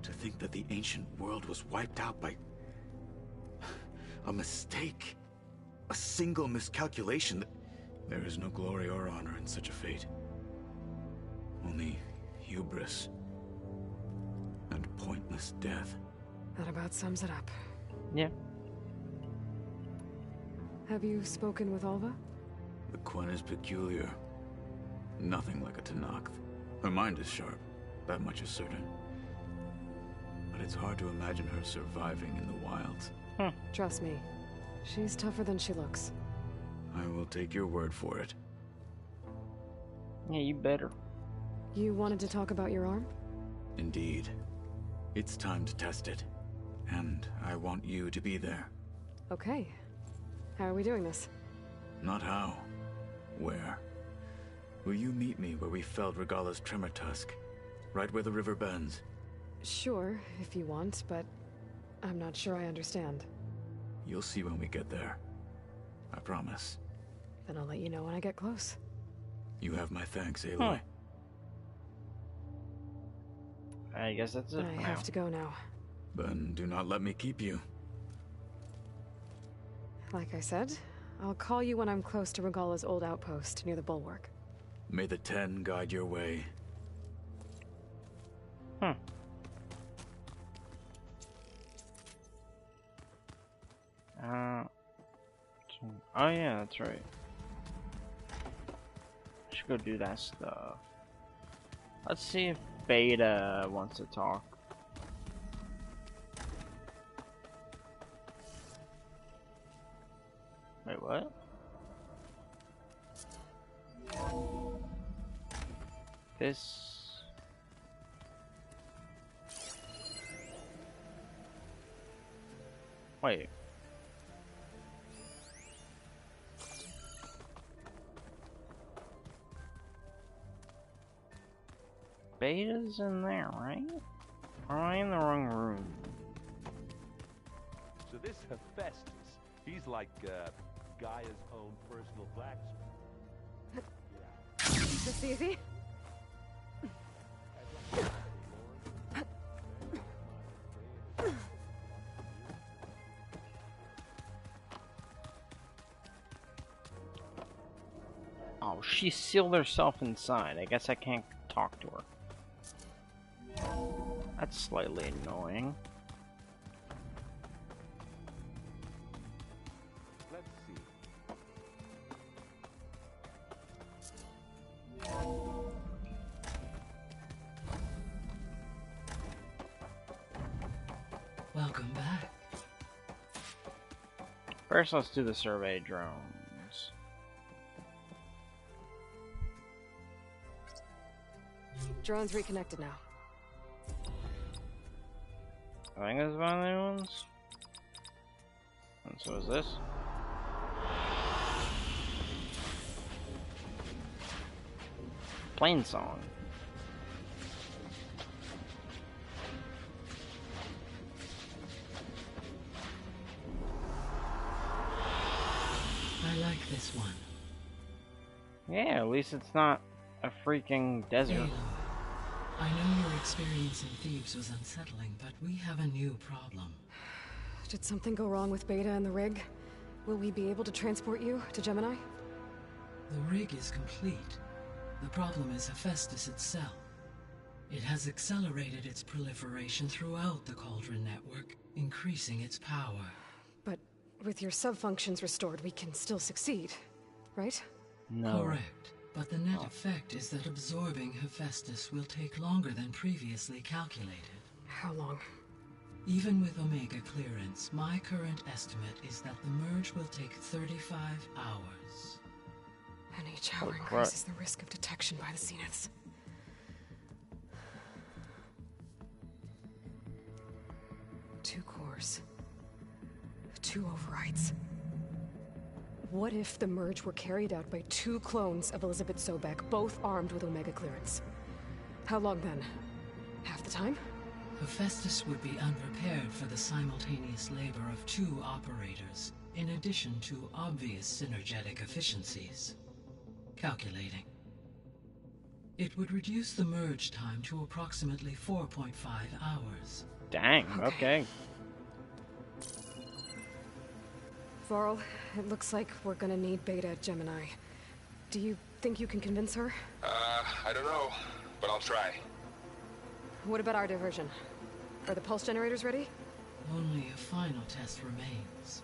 To think that the ancient world was wiped out by a mistake. A single miscalculation. There is no glory or honor in such a fate. Only hubris and pointless death. That about sums it up. Yeah. Have you spoken with Alva? The Quen is peculiar. Nothing like a Tenakth. Her mind is sharp, that much is certain. But it's hard to imagine her surviving in the wilds. Trust me, she's tougher than she looks. I will take your word for it. Yeah, you better. You wanted to talk about your arm? Indeed. It's time to test it. And I want you to be there. Okay. How are we doing this? Not how. Where? Will you meet me where we felled Regalla's tremor tusk? Right where the river bends? Sure, if you want, but I'm not sure I understand. You'll see when we get there. I promise. Then I'll let you know when I get close. You have my thanks, Aloy. I guess that's it. I have to go now. Then do not let me keep you. Like I said, I'll call you when I'm close to Regalla's old outpost near the bulwark. May the Ten guide your way. Oh yeah, that's right. I should go do that stuff. Let's see if Beta wants to talk. Wait, what? This... Wait. Beta's in there, right? Or am I in the wrong room? So this Hephaestus, he's like Gaia's own personal blacksmith. Is this easy? Oh, she sealed herself inside. I guess I can't talk to her. That's slightly annoying. Let's see. Welcome back. First, let's do the survey drones. Drone's reconnected now. I think it's one of the ones. And so is this. Plain song. I like this one. Yeah, at least it's not a freaking desert. Aloy, I know your experience in Thebes was unsettling, but we have a new problem. Did something go wrong with Beta and the rig? Will we be able to transport you to Gemini? The rig is complete. The problem is Hephaestus itself. It has accelerated its proliferation throughout the Cauldron network, increasing its power. But with your sub-functions restored, we can still succeed, right? No. Correct. But the net effect is that absorbing Hephaestus will take longer than previously calculated. How long? Even with Omega clearance, my current estimate is that the merge will take 35 hours. And each hour increases the risk of detection by the Zeniths. Two cores. Two overrides. what if the merge were carried out by 2 clones of Elizabeth Sobek, both armed with Omega clearance? How long then? Half the time? Hephaestus would be unprepared for the simultaneous labor of 2 operators, in addition to obvious synergetic efficiencies. Calculating. It would reduce the merge time to approximately 4.5 hours. Dang, okay. Varl, it looks like we're gonna need Beta at Gemini. Do you think you can convince her? I don't know, but I'll try. What about our diversion? Are the pulse generators ready? Only a final test remains.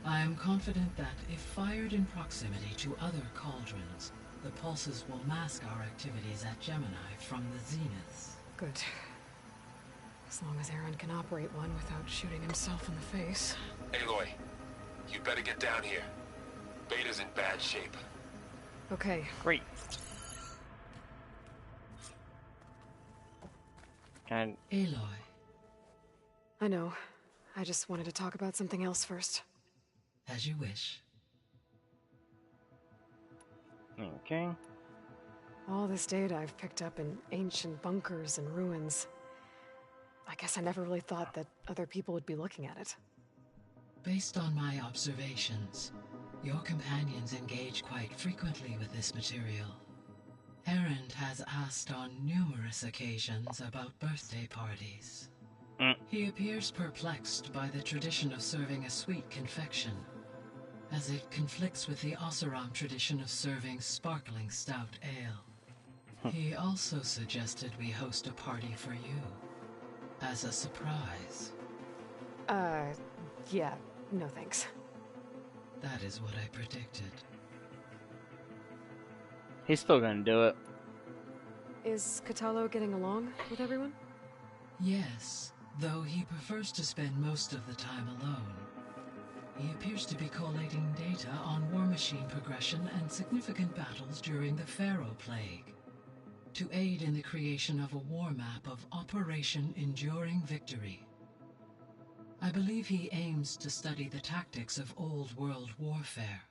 I am confident that if fired in proximity to other cauldrons, the pulses will mask our activities at Gemini from the zeniths. Good. As long as Aaron can operate one without shooting himself in the face. Aloy, you better get down here. Beta's in bad shape. Okay. Great. Aloy. I know. I just wanted to talk about something else first. As you wish. Okay. All this data I've picked up in ancient bunkers and ruins. I guess I never really thought that other people would be looking at it. Based on my observations, your companions engage quite frequently with this material. Erend has asked on numerous occasions about birthday parties. He appears perplexed by the tradition of serving a sweet confection, as it conflicts with the Oseram tradition of serving sparkling stout ale. He also suggested we host a party for you, as a surprise. Yeah, no thanks. That is what I predicted. He's still gonna do it. Is Kotallo getting along with everyone? Yes, though he prefers to spend most of the time alone. He appears to be collating data on war machine progression and significant battles during the Pharaoh Plague, to aid in the creation of a war map of Operation Enduring Victory. I believe he aims to study the tactics of old world warfare.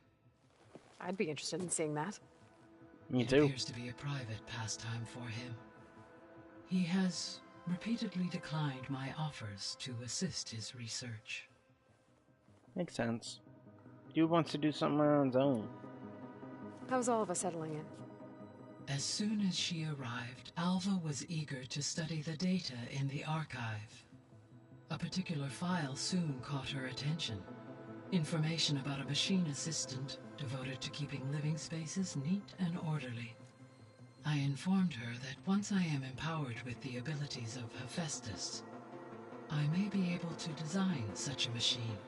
I'd be interested in seeing that. Me too. It appears to be a private pastime for him. He has repeatedly declined my offers to assist his research. Makes sense. Dude wants to do something on his own. How's all of us settling in? As soon as she arrived, Alva was eager to study the data in the archive. A particular file soon caught her attention. Information about a machine assistant devoted to keeping living spaces neat and orderly. I informed her that once I am empowered with the abilities of Hephaestus, I may be able to design such a machine.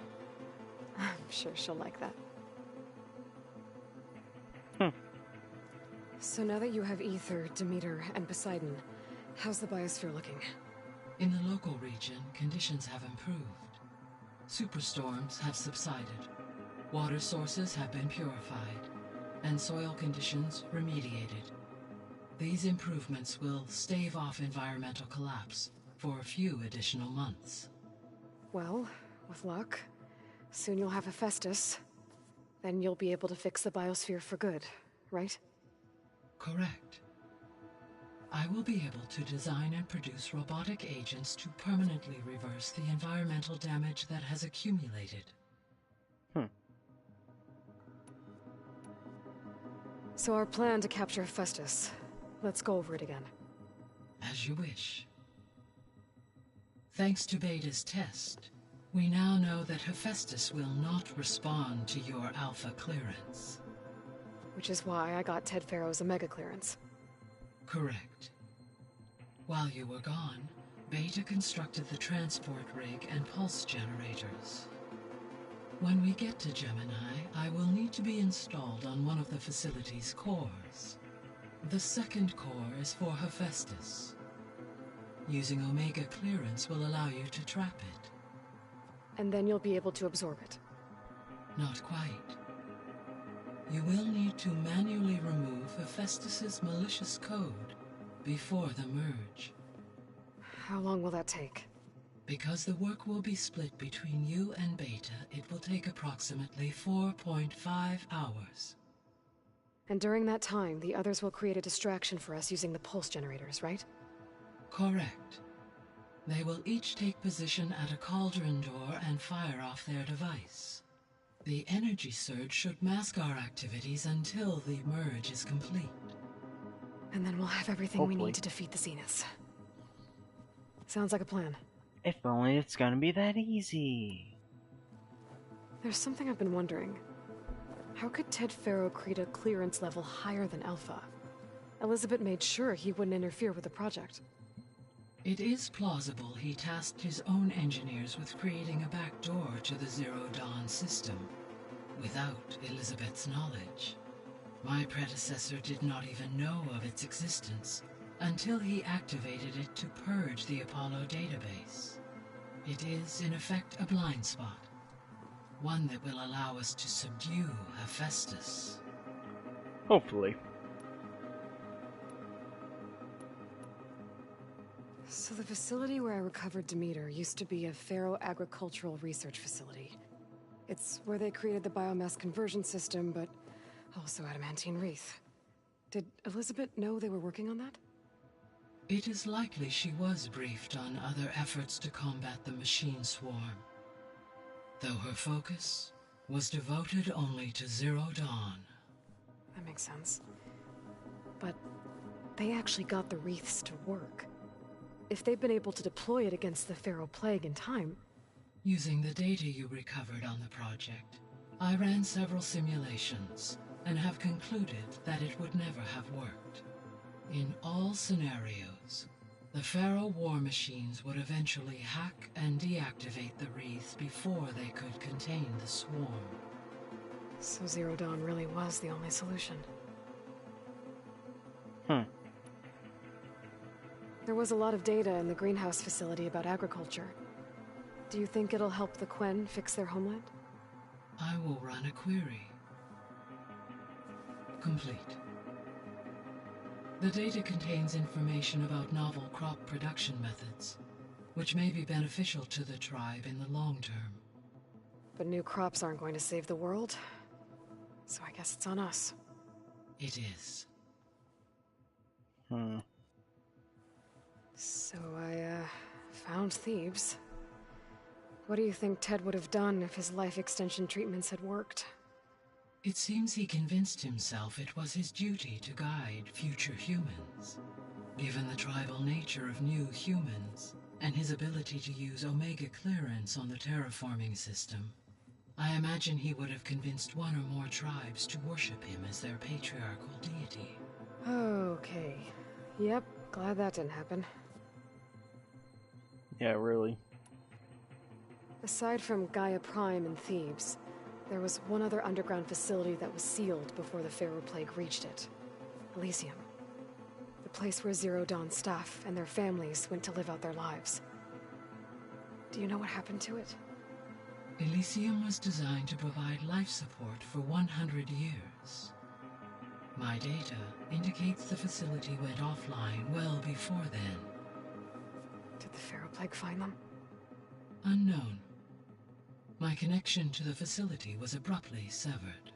I'm sure she'll like that. So now that you have Ether, Demeter, and Poseidon, how's the biosphere looking? In the local region, conditions have improved. Superstorms have subsided. Water sources have been purified, and soil conditions remediated. These improvements will stave off environmental collapse for a few additional months. Well, with luck, soon you'll have Hephaestus. Then you'll be able to fix the biosphere for good, right? Correct. I will be able to design and produce robotic agents to permanently reverse the environmental damage that has accumulated. So our plan to capture Hephaestus. Let's go over it again. As you wish. Thanks to Beta's test, we now know that Hephaestus will not respond to your Alpha clearance. Which is why I got Ted Pharaoh's Omega clearance. Correct. While you were gone, Beta constructed the transport rig and pulse generators. When we get to Gemini, I will need to be installed on one of the facility's cores. The second core is for Hephaestus. Using Omega clearance will allow you to trap it. And then you'll be able to absorb it. Not quite. You will need to manually remove Hephaestus's malicious code before the merge. How long will that take? Because the work will be split between you and Beta, it will take approximately 4.5 hours. And during that time, the others will create a distraction for us using the pulse generators, right? Correct. They will each take position at a cauldron door and fire off their device. The energy surge should mask our activities until the merge is complete. And then we'll have everything we need to defeat the Zeniths. Sounds like a plan. If only it's gonna be that easy. There's something I've been wondering. How could Ted Faro create a clearance level higher than Alpha? Elizabeth made sure he wouldn't interfere with the project. It is plausible he tasked his own engineers with creating a back door to the Zero Dawn system, without Elizabeth's knowledge. My predecessor did not even know of its existence until he activated it to purge the Apollo database. It is, in effect, a blind spot. One that will allow us to subdue Hephaestus. Hopefully. So the facility where I recovered Demeter used to be a Faro agricultural research facility. It's where they created the biomass conversion system, but also adamantine wreath. Did Elizabeth know they were working on that? It is likely she was briefed on other efforts to combat the machine swarm, though her focus was devoted only to Zero Dawn. That makes sense. But they actually got the wreaths to work. If they've been able to deploy it against the Faro Plague in time... Using the data you recovered on the project, I ran several simulations and have concluded that it would never have worked. In all scenarios, the Faro war machines would eventually hack and deactivate the wreaths before they could contain the swarm. So Zero Dawn really was the only solution. There was a lot of data in the greenhouse facility about agriculture. Do you think it'll help the Quen fix their homeland? I will run a query. Complete. The data contains information about novel crop production methods, which may be beneficial to the tribe in the long term. But new crops aren't going to save the world, so I guess it's on us. It is. So I, found Thebes. What do you think Ted would have done if his life extension treatments had worked? It seems he convinced himself it was his duty to guide future humans. Given the tribal nature of new humans, and his ability to use Omega clearance on the terraforming system, I imagine he would have convinced one or more tribes to worship him as their patriarchal deity. Okay. Yep, glad that didn't happen. Yeah, really. Aside from Gaia Prime and Thebes, there was one other underground facility that was sealed before the Faro Plague reached it. Elysium. The place where Zero Dawn staff and their families went to live out their lives. Do you know what happened to it? Elysium was designed to provide life support for 100 years. My data indicates the facility went offline well before then. Did the Faro Plague find them? Unknown. My connection to the facility was abruptly severed.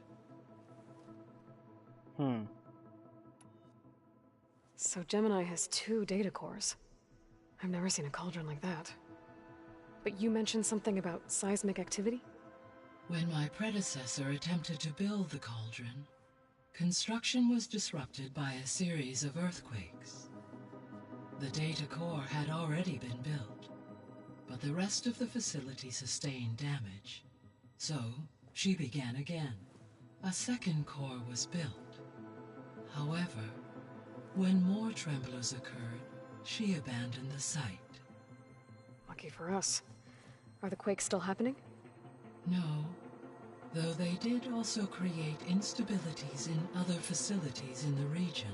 So Gemini has 2 data cores. I've never seen a cauldron like that. But you mentioned something about seismic activity? When my predecessor attempted to build the cauldron, construction was disrupted by a series of earthquakes. The data core had already been built, but the rest of the facility sustained damage. So, she began again. A second core was built. However, when more tremblers occurred, she abandoned the site. Lucky for us. Are the quakes still happening? No, though they did also create instabilities in other facilities in the region.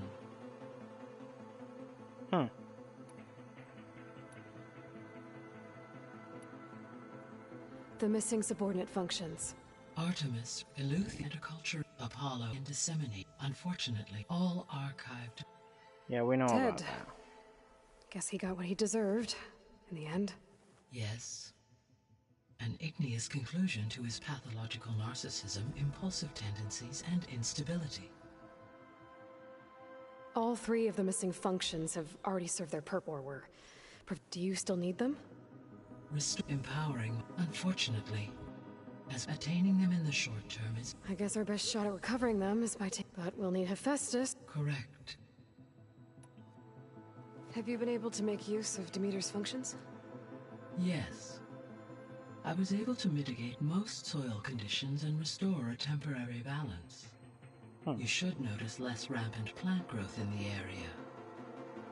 The missing subordinate functions. Artemis, Eleuthia, Agriculture, Apollo, and Disseminate. Unfortunately, all archived. Yeah, we know Ted. about that. Guess he got what he deserved, in the end. Yes. An igneous conclusion to his pathological narcissism, impulsive tendencies, and instability. All 3 of the missing functions have already served their purpose. Do you still need them? Empowering, unfortunately. As attaining them in the short term is... I guess our best shot at recovering them is by but we'll need Hephaestus. Correct. Have you been able to make use of Demeter's functions? Yes. I was able to mitigate most soil conditions and restore a temporary balance. You should notice less rampant plant growth in the area.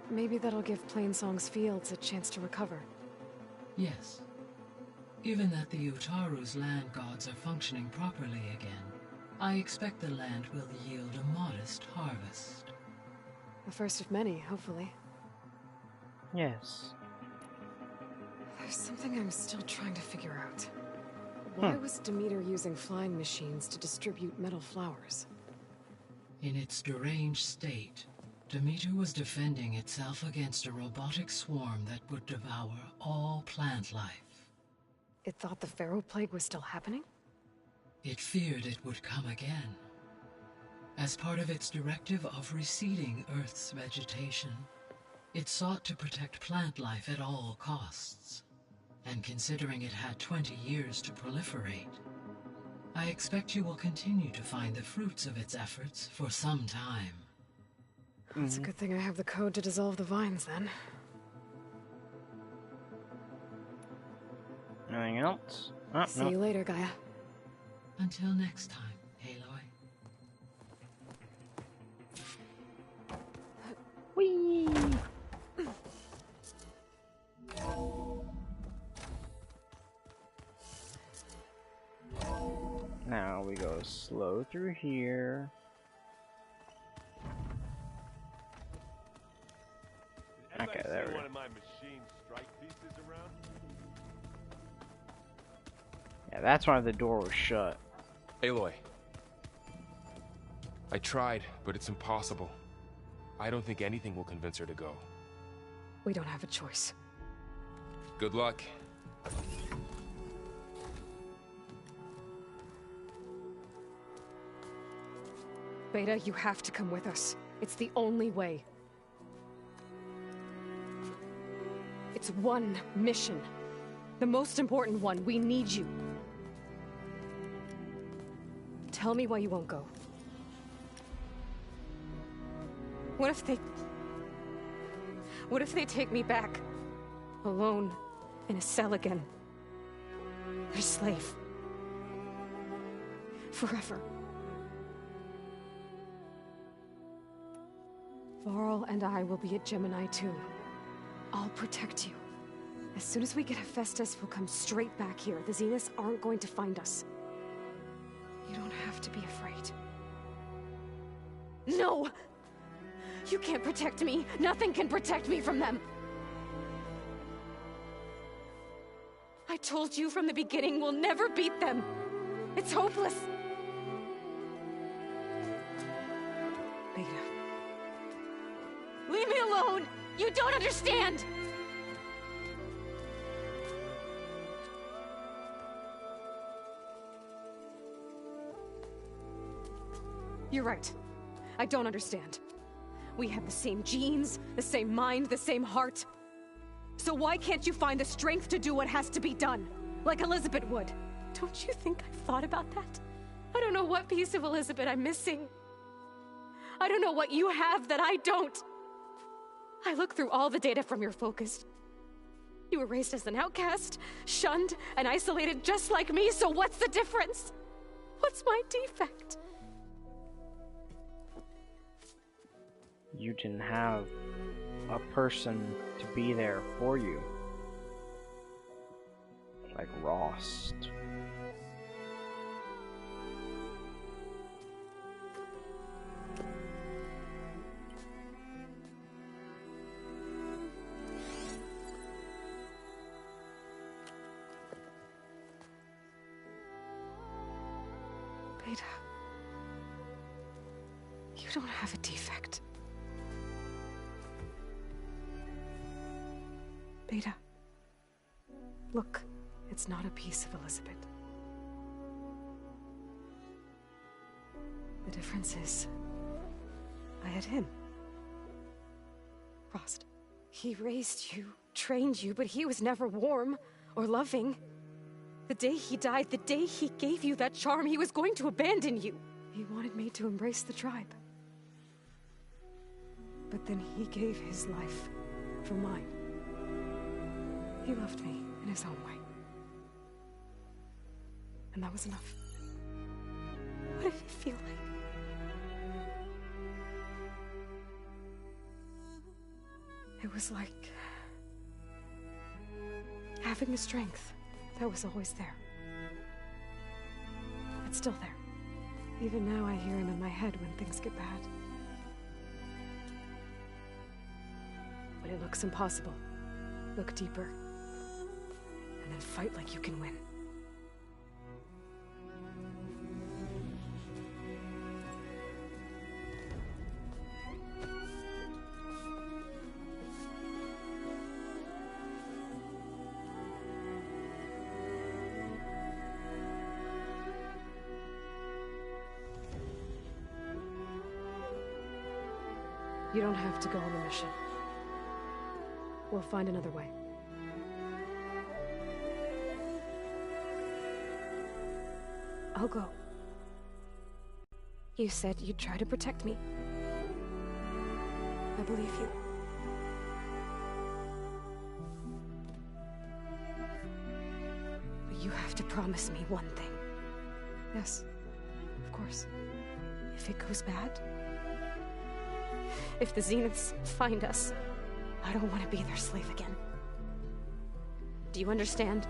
Maybe that'll give Plainsong's fields a chance to recover. Yes. Given that the Utaru's land gods are functioning properly again, I expect the land will yield a modest harvest. The first of many, hopefully. Yes. There's something I'm still trying to figure out. Why was Demeter using flying machines to distribute metal flowers? In its deranged state, Demeter was defending itself against a robotic swarm that would devour all plant life. It thought the Pharaoh Plague was still happening? It feared it would come again. As part of its directive of reseeding Earth's vegetation, it sought to protect plant life at all costs. And considering it had 20 years to proliferate, I expect you will continue to find the fruits of its efforts for some time. It's a good thing I have the code to dissolve the vines, then. Anything else? See you later, Gaia. Until next time, Aloy. Whee! Now we go slow through here. Okay, there we go. One of my machine strike pieces around? Yeah, that's why the door was shut. Aloy. I tried, but it's impossible. I don't think anything will convince her to go. We don't have a choice. Good luck. Beta, you have to come with us. It's the only way. It's one mission. The most important one. We need you. Tell me why you won't go. What if they take me back? Alone, in a cell again. Their slave. Forever. Varl and I will be at Gemini too. I'll protect you. As soon as we get Hephaestus, we'll come straight back here. The Zeniths aren't going to find us. You don't have to be afraid. No! You can't protect me. Nothing can protect me from them. I told you from the beginning we'll never beat them. It's hopeless. Beta. Leave me alone! You don't understand! You're right. I don't understand. We have the same genes, the same mind, the same heart. So why can't you find the strength to do what has to be done? Like Elizabeth would. Don't you think I've thought about that? I don't know what piece of Elizabeth I'm missing. I don't know what you have that I don't. I look through all the data from your focus. You were raised as an outcast, shunned, and isolated just like me, so what's the difference? What's my defect? You didn't have a person to be there for you. Like Rost. Beta. You don't have a defect. Beta. Look, it's not a piece of Elizabeth. The difference is, I had him. Frost. He raised you, trained you, but he was never warm or loving. The day he died, the day he gave you that charm, he was going to abandon you. He wanted me to embrace the tribe. But then he gave his life for mine. He loved me in his own way. And that was enough. What did it feel like? It was like having the strength that was always there. It's still there. Even now I hear him in my head when things get bad. When it looks impossible, look deeper. And then fight like you can win. You don't have to go on the mission. We'll find another way. I'll go. You said you'd try to protect me. I believe you. But you have to promise me one thing. Yes, of course. If it goes bad, if the Zeniths find us, I don't want to be their slave again. Do you understand?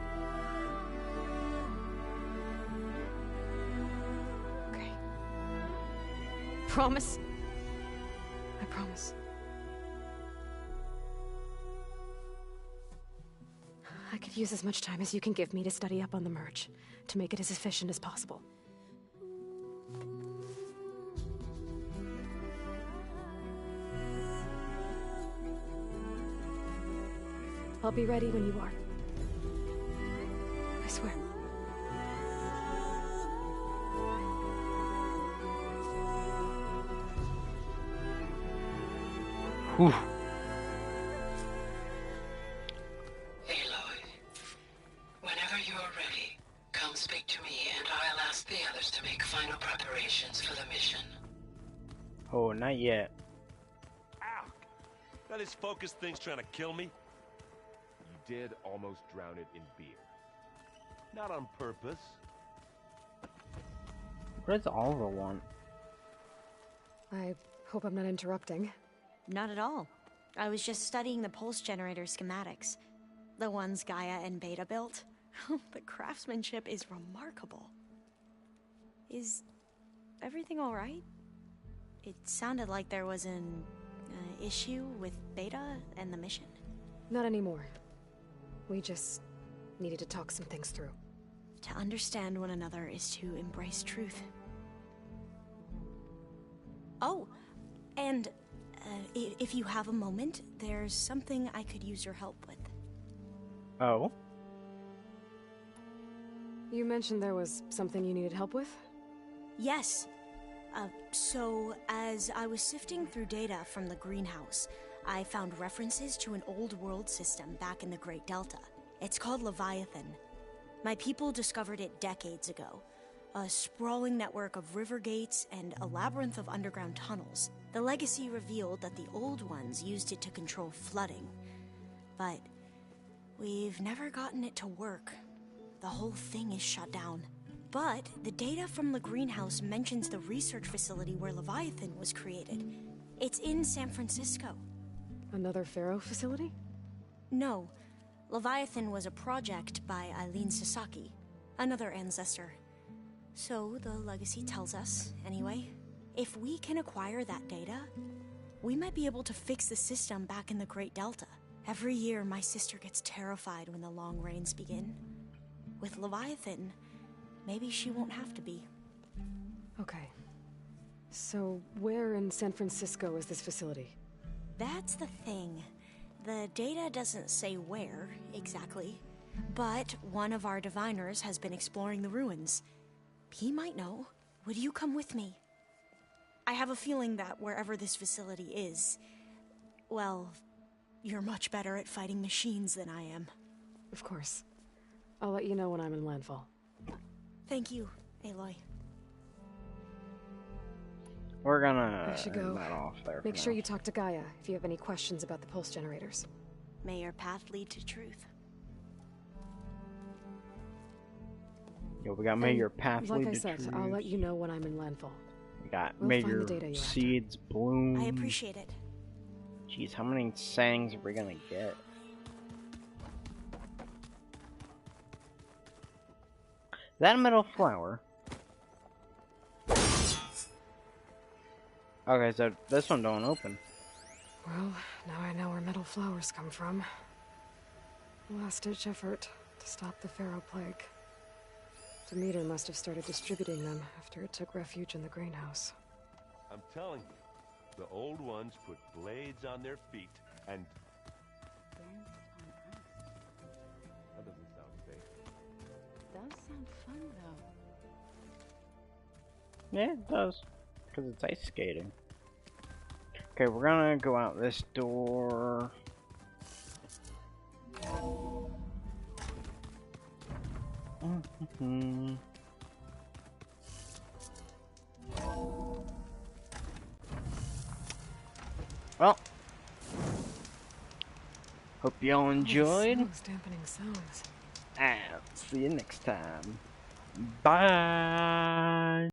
Okay. Promise? I promise. I could use as much time as you can give me to study up on the merge, to make it as efficient as possible. I'll be ready when you are. I swear. Whew. Aloy, whenever you are ready, come speak to me and I'll ask the others to make final preparations for the mission. Oh, not yet. Ow! Now this focus thing's trying to kill me? You did almost drown it in beer. Not on purpose. What does Alva want? I hope I'm not interrupting. Not at all. I was just studying the pulse generator schematics. The ones Gaia and Beta built. The craftsmanship is remarkable. Is everything all right? It sounded like there was an issue with Beta and the mission. Not anymore. We just needed to talk some things through. To understand one another is to embrace truth. Oh, and if you have a moment, there's something I could use your help with. Oh? You mentioned there was something you needed help with? Yes. So, as I was sifting through data from the greenhouse, I found references to an old world system back in the Great Delta. It's called Leviathan. My people discovered it decades ago. A sprawling network of river gates and a labyrinth of underground tunnels. The legacy revealed that the old ones used it to control flooding. But we've never gotten it to work. The whole thing is shut down. But the data from the greenhouse mentions the research facility where Leviathan was created. It's in San Francisco. Another Pharaoh facility? No. Leviathan was a project by Eileen Sasaki, another ancestor. So the legacy tells us, anyway, if we can acquire that data, we might be able to fix the system back in the Great Delta. Every year, my sister gets terrified when the long rains begin. With Leviathan, maybe she won't have to be. Okay. So, where in San Francisco is this facility? That's the thing. The data doesn't say where, exactly. But one of our diviners has been exploring the ruins. He might know. Would you come with me? I have a feeling that wherever this facility is, well, you're much better at fighting machines than I am. Of course. I'll let you know when I'm in landfall. Thank you, Aloy. We're gonna I should go. end that off there. Make for sure now. you talk to Gaia if you have any questions about the pulse generators. May your path lead to truth. Yo, we got Major Path Like lead I to said, truth. I'll let you know when I'm in landfall. We got We'll find Major the data you're after. Seeds bloom. I appreciate it. Jeez, how many sayings are we gonna get? Is that a metal flower? Okay, so this one don't open. Well, now I know where metal flowers come from. Last-ditch effort to stop the Pharaoh plague. Demeter must have started distributing them after it took refuge in the greenhouse. I'm telling you, the old ones put blades on their feet and... That doesn't sound safe. Does sound fun, though. Yeah, it does. Because it's ice skating. Okay, we're gonna go out this door. Well, hope y'all enjoyed. Dampening sounds. And see you next time. Bye.